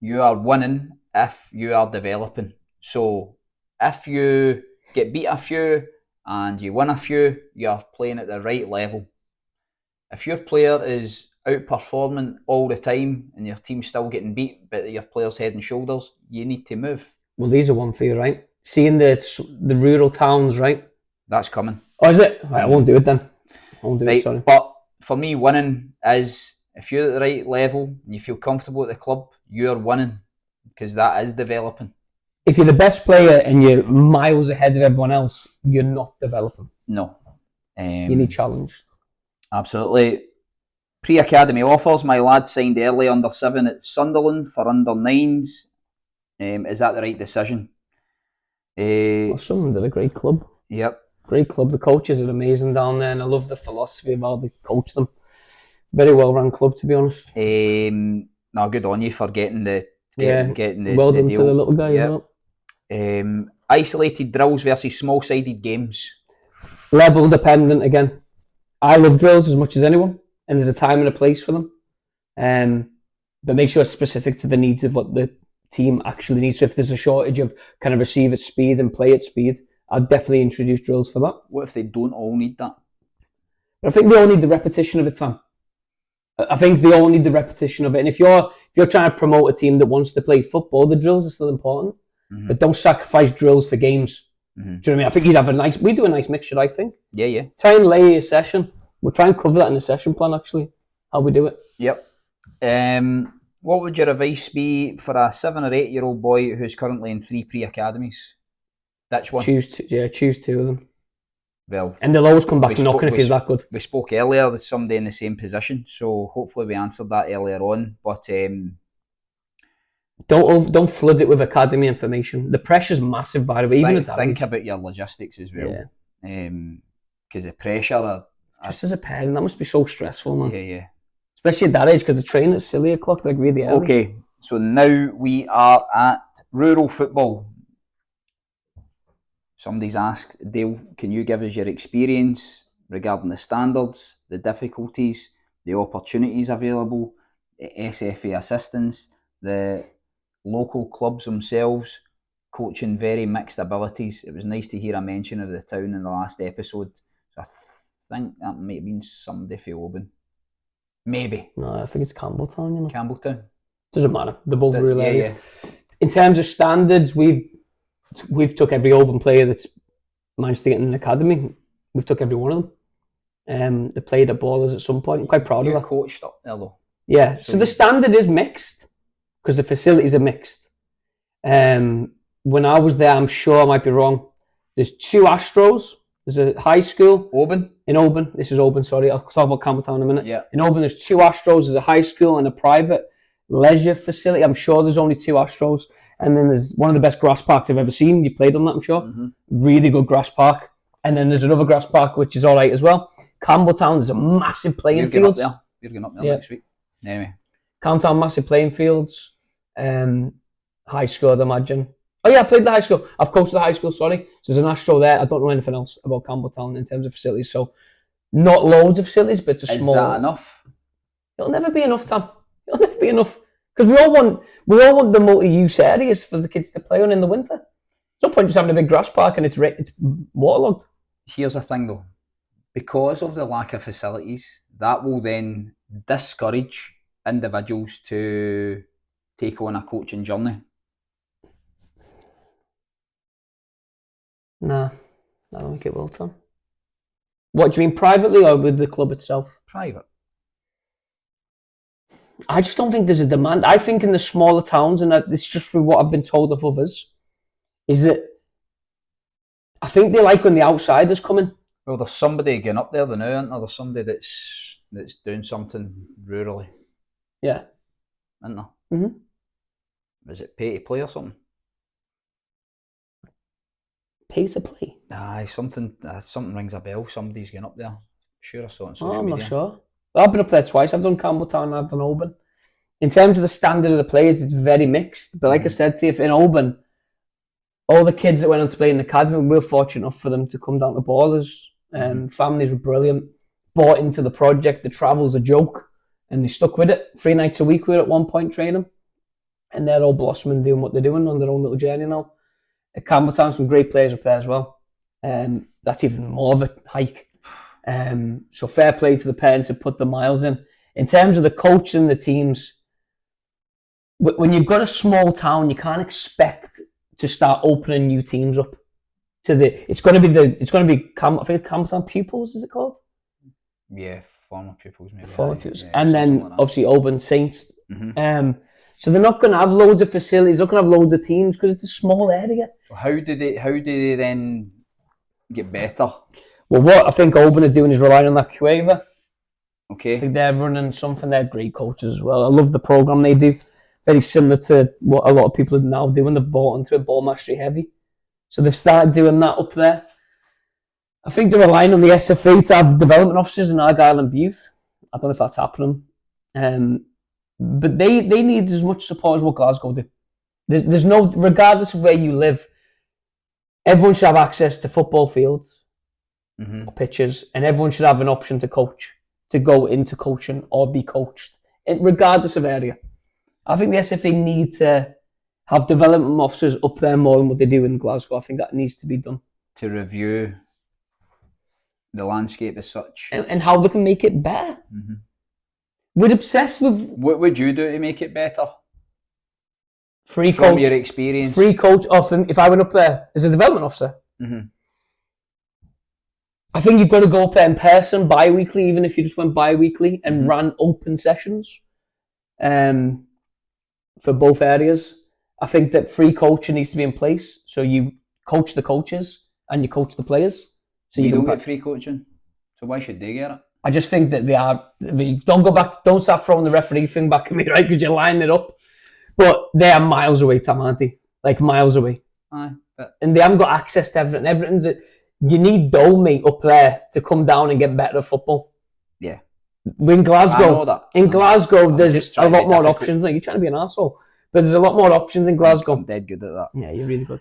S1: you are winning if you are developing. So if you get beat a few and you win a few, you're playing at the right level. If your player is outperforming all the time and your team's still getting beat, but your player's head and shoulders, you need to move.
S2: Well, these are one for you, right? Seeing the rural towns, right?
S1: That's coming.
S2: Oh, is it? Right, I won't do it then. I won't do it, sorry.
S1: But for me, winning is, if you're at the right level and you feel comfortable at the club, you're winning, because that is developing.
S2: If you're the best player and you're miles ahead of everyone else, you're not developing.
S1: No.
S2: You need challenge.
S1: Absolutely. Pre-academy offers. My lad signed early under 7 at Sunderland for under 9s. Is that the right decision?
S2: Well, Sunderland are a great club.
S1: Yep.
S2: Great club. The coaches are amazing down there, and I love the philosophy of how they coach them. Very well run club, to be honest.
S1: No, good on you for getting the
S2: well done
S1: deal.
S2: to the little guy.
S1: Yep. Isolated drills versus small-sided games.
S2: Level dependent again. I love drills as much as anyone, and there's a time and a place for them. But make sure it's specific to the needs of what the team actually needs. So if there's a shortage of kind of receive at speed and play at speed, I'd definitely introduce drills for that.
S1: What if they don't all need that?
S2: But I think they all need the repetition of it, Tom. I think they all need the repetition of it. And if you're trying to promote a team that wants to play football, the drills are still important. Mm-hmm. But don't sacrifice drills for games. Mm-hmm. Do you know what I mean? I think you'd have we do a nice mixture, I think.
S1: Yeah.
S2: Try and lay a session. We'll try and cover that in the session plan, actually, how we do it.
S1: Yep. What would your advice be for a 7 or 8 year old boy who's currently in 3 pre-academies? Which one?
S2: Choose 2 of them.
S1: Well,
S2: and they'll always come back knocking if he's that good.
S1: We spoke earlier with somebody in the same position, so hopefully we answered that earlier on. But
S2: don't flood it with academy information. The pressure's massive, by the way.
S1: Think about your logistics as well. Because the pressure.
S2: Just as a parent, that must be so stressful, man.
S1: Yeah.
S2: Especially at that age, because the train at silly o'clock, like really early.
S1: Okay, so now we are at rural football. Somebody's asked, Dale, can you give us your experience regarding the standards, the difficulties, the opportunities available, the SFA assistance, the local clubs themselves, coaching very mixed abilities? It was nice to hear a mention of the town in the last episode. So I think that might have been somebody for Oban. Maybe.
S2: No, I think it's Campbelltown, you know.
S1: Campbelltown.
S2: Doesn't matter. They're both rural areas. In terms of standards, we've took every Oban player that's managed to get in an academy. We've took every one of them. They played at Ballers at some point. I'm quite proud of that.
S1: Coached up there though.
S2: Yeah. So the standard is mixed because the facilities are mixed. When I was there, I'm sure I might be wrong. There's 2 Astros. There's a high school. In Oban. This is Oban, sorry. I'll talk about Campbelltown in a minute.
S1: Yeah.
S2: In Oban, there's 2 Astros. There's a high school and a private. leisure facility. I'm sure there's only 2 Astros, and then there's one of the best grass parks I've ever seen. You played on that, I'm sure.
S1: Mm-hmm.
S2: Really good grass park. And then there's another grass park which is all right as well. Campbelltown, there's a massive playing field.
S1: You're going up there next week. Anyway.
S2: Campbelltown, massive playing fields. High school, I'd imagine. Oh yeah, I played the high school. I've coached the high school, sorry. So there's an Astro there. I don't know anything else about Campbelltown in terms of facilities. So not loads of facilities, but it's a small.
S1: Is that enough?
S2: It'll never be enough, Tom. It'll never be enough. Because we all want the multi-use areas for the kids to play on in the winter. There's no point just having a big grass park and it's waterlogged.
S1: Here's the thing though. Because of the lack of facilities, that will then discourage individuals to take on a coaching journey.
S2: Nah, I don't think it will, Tom. What do you mean, privately or with the club itself?
S1: Private.
S2: I just don't think there's a demand. I think in the smaller towns, and it's just through what I've been told of others, is that I think they like when the outsiders come in.
S1: Well, there's somebody getting up there now, isn't there? There's somebody that's doing something rurally.
S2: Yeah.
S1: Isn't there?
S2: Mm-hmm.
S1: Is it pay to play or something?
S2: Pay to play?
S1: Aye, something rings a bell. Somebody's getting up there. Sure, I saw it on social media.
S2: I'm not sure. I've been up there twice. I've done Campbelltown and I've done Oban. In terms of the standard of the players, it's very mixed. But like I said to you, in Oban, all the kids that went on to play in the academy, we were fortunate enough for them to come down to Ballers. Families were brilliant, bought into the project. The travel's a joke, and they stuck with it. 3 nights a week we were at one point training, and they're all blossoming, doing what they're doing on their own little journey now. At Campbelltown, some great players up there as well. That's even more of a hike. So fair play to the parents who put the miles in. In terms of the coach and the teams, when you've got a small town, you can't expect to start opening new teams up. It's going to be Campbelltown Pupils, is it called?
S1: Yeah, former pupils maybe.
S2: Former pupils, and then obviously Oban Saints. So they're not going to have loads of facilities. They're not going to have loads of teams because it's a small area.
S1: So how do they then get better?
S2: Well, what I think Oban are doing is relying on that QAVA.
S1: Okay.
S2: I think they're running something. They're great coaches as well. I love the program they do. Very similar to what a lot of people are now doing. They've bought into it, ball mastery heavy. So they've started doing that up there. I think they're relying on the SFA to have development officers in Argyll and Bute. I don't know if that's happening. But they need as much support as what Glasgow do. There's no, regardless of where you live, everyone should have access to football fields or pitches, and everyone should have an option to coach, to go into coaching or be coached, regardless of area. I think the SFA need to have development officers up there more than what they do in Glasgow. I think that needs to be done. To
S1: review the landscape as such.
S2: And how they can make it better. We're obsessed with...
S1: What would you do to make it better?
S2: Free
S1: From
S2: coach,
S1: your experience.
S2: Free coach often, if I went up there as a development officer. I think you've got to go up there in person, bi-weekly, even if you just went bi-weekly and ran open sessions for both areas. I think that free coaching needs to be in place. So you coach the coaches and you coach the players. So
S1: you don't get free coaching. So why should they get it?
S2: I just think that they are. Don't start throwing the referee thing back at me, right? Because you're lining it up. But they are miles away, Tom, aren't they? Like miles away. And they haven't got access to everything. You need Dolmy up there to come down and get better at football.
S1: Yeah.
S2: In Glasgow, there's a lot more options. Like, you're trying to be an arsehole. But there's a lot more options in Glasgow.
S1: I'm dead good at that.
S2: Yeah, you're really good.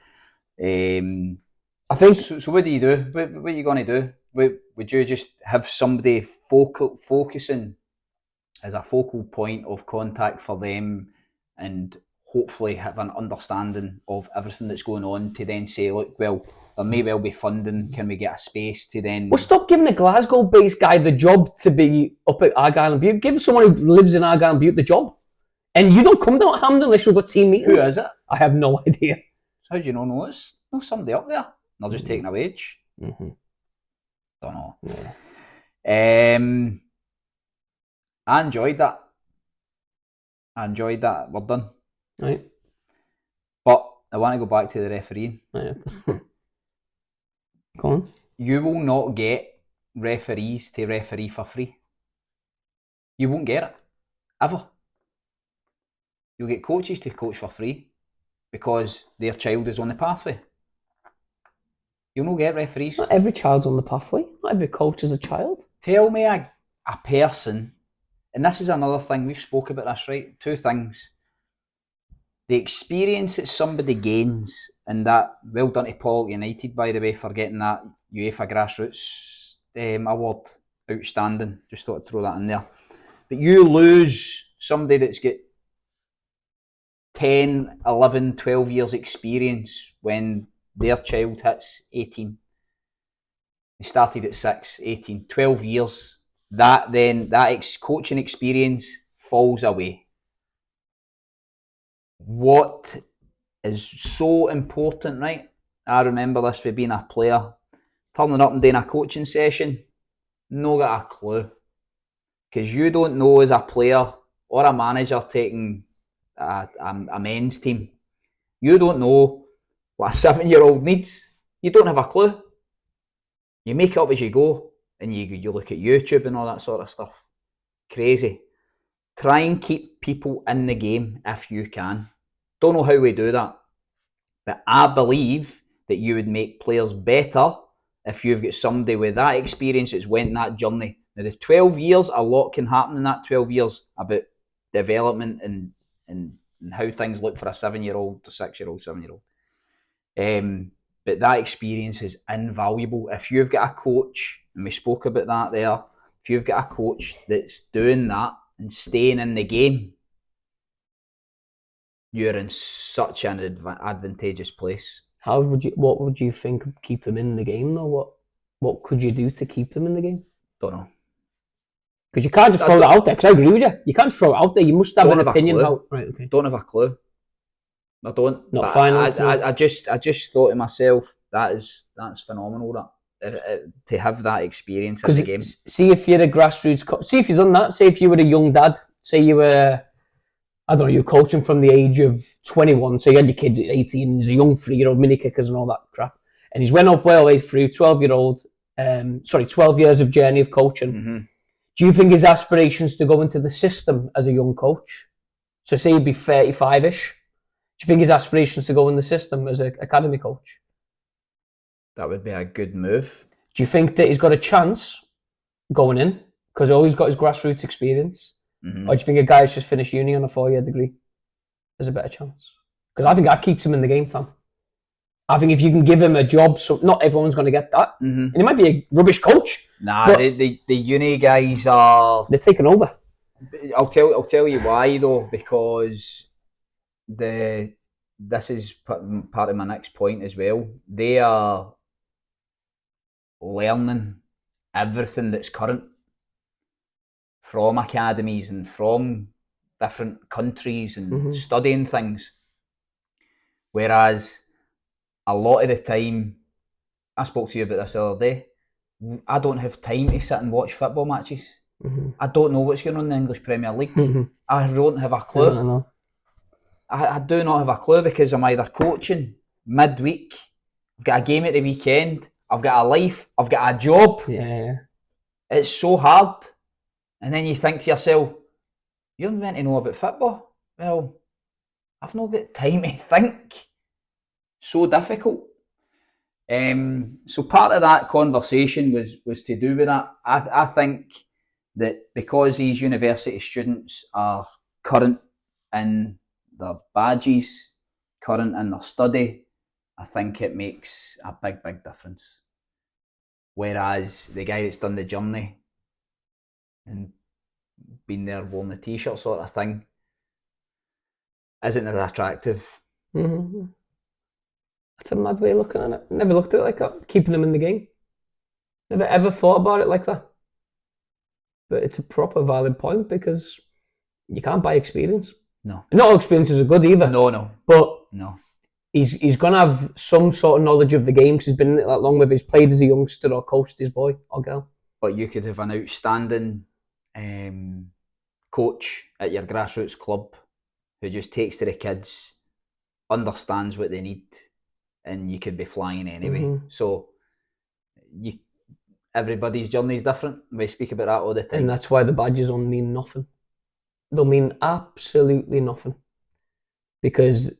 S1: I think. So what do you do? What are you going to do? Would you just have somebody focusing as a focal point of contact for them, and hopefully have an understanding of everything that's going on to then say, look, well, there may well be funding. Can we get a space to then...
S2: Well, stop giving a Glasgow-based guy the job to be up at Argyll and Bute. Give someone who lives in Argyll and Bute the job. And you don't come down to Hampden unless we've got team meetings.
S1: Who is it?
S2: I have no idea.
S1: So how do you know it's somebody up there? They're just taking a wage. Don't know. Yeah. I enjoyed that. We're done.
S2: Right.
S1: But I want to go back to the refereeing.
S2: Right. Go on.
S1: You will not get referees to referee for free. You won't get it. Ever. You'll get coaches to coach for free because their child is on the pathway. You'll not get referees.
S2: Not every child's on the pathway. Not every coach is a child.
S1: Tell me a person, and this is another thing, we've spoke about this, right? Two things. The experience that somebody gains, and that, well done to Paul United, by the way, for getting that UEFA Grassroots award. Outstanding. Just thought I'd throw that in there. But you lose somebody that's got 10, 11, 12 years experience when their child hits 18. They started at 6, 18, 12 years. That coaching experience falls away. What is so important, right? I remember this for being a player, turning up and doing a coaching session, no got a clue. Because you don't know as a player or a manager taking a men's team, you don't know what a 7-year-old needs. You don't have a clue. You make it up as you go, and you look at YouTube and all that sort of stuff. Crazy. Try and keep people in the game if you can. Don't know how we do that, but I believe that you would make players better if you've got somebody with that experience that's went that journey. Now, the 12 years, a lot can happen in that 12 years about development and how things look for a 7-year-old, 6-year-old, 7-year-old. But that experience is invaluable. If you've got a coach, and we spoke about that there, if you've got a coach that's doing that and staying in the game, you're in such an advantageous place.
S2: What would you think would keep them in the game though? What could you do to keep them in the game?
S1: Don't know.
S2: Because you can't just throw that out there, because I agree with you. You can't throw it out there. You must have an opinion about. Right, okay.
S1: Don't have a clue. I don't.
S2: Not finance.
S1: I just thought to myself, that's phenomenal, that to have that experience in the game.
S2: See if you're a grassroots see if you've done that. Say if you were a young dad. Say you were, I don't know, you're coaching from the age of 21. So you had your kid at 18, and he's a young 3-year-old, mini kickers and all that crap. And he's went up well way through 12 years of journey of coaching.
S1: Mm-hmm.
S2: Do you think his aspirations to go into the system as a young coach? So say he'd be 35-ish. Do you think his aspirations to go in the system as an academy coach?
S1: That would be a good move.
S2: Do you think that he's got a chance going in because he's got his grassroots experience?
S1: Mm-hmm.
S2: Or do you think a guy who's just finished uni on a 4-year degree has a better chance? Because I think that keeps him in the game, Tom. I think if you can give him a job, so not everyone's going to get that.
S1: Mm-hmm.
S2: And he might be a rubbish coach.
S1: Nah, the uni guys are...
S2: They're taking over.
S1: I'll tell you why, though, because this is part of my next point as well. They are learning everything that's current from academies and from different countries and studying things. Whereas a lot of the time, I spoke to you about this the other day, I don't have time to sit and watch football matches.
S2: Mm-hmm.
S1: I don't know what's going on in the English Premier League. Mm-hmm. I don't have a clue. I do not have a clue because I'm either coaching midweek, I've got a game at the weekend, I've got a life, I've got a job.
S2: Yeah.
S1: It's so hard. And then you think to yourself, you're meant to know about football. Well, I've not got time to think. So difficult. So part of that conversation was to do with that. I think that because these university students are current in their badges, current in their study, I think it makes a big, big difference. Whereas the guy that's done the journey and been there wearing the t-shirt sort of thing isn't as attractive.
S2: Mm-hmm. That's a mad way of looking at it. Never looked at it like that. Keeping them in the game. Never ever thought about it like that. But it's a proper valid point because you can't buy experience.
S1: No.
S2: Not all experiences are good either.
S1: No.
S2: But
S1: no.
S2: He's going to have some sort of knowledge of the game because he's been in it that long, whether he's played as a youngster or coached his boy or girl.
S1: But you could have an outstanding coach at your grassroots club who just takes to the kids, understands what they need, and you could be flying anyway. Mm-hmm. So everybody's journey is different. We speak about that all the time.
S2: And that's why the badges don't mean nothing. They'll mean absolutely nothing. because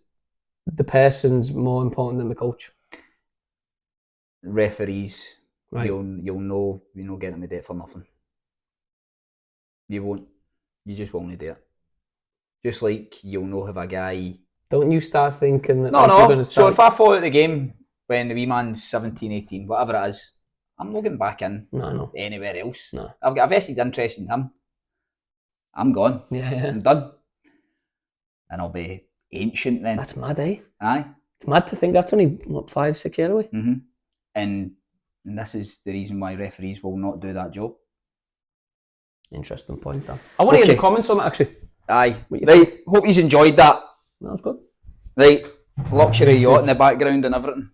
S2: the person's more important than the coach.
S1: Referees,
S2: Right.
S1: you'll know you're not getting them to do it for nothing. You won't. You just won't do it. Just like you'll know if a guy.
S2: Don't you start thinking that?
S1: No,
S2: like,
S1: no.
S2: You're gonna
S1: So
S2: start...
S1: if I fall out the game when the wee man's 17, 18, whatever it is, I'm not getting back in
S2: no.
S1: anywhere else.
S2: No.
S1: I've got a vested interest in him. I'm gone.
S2: Yeah.
S1: I'm done. And I'll be ancient then.
S2: That's mad, eh?
S1: Aye.
S2: It's mad to think that's only, what, 5-6 years away?
S1: Mm-hmm. And this is the reason why referees will not do that job.
S2: Interesting point, Dan. I want to hear the comments on that, actually.
S1: Aye. Right. Hope you've enjoyed that.
S2: That was good.
S1: Right. Luxury yacht in the background and everything.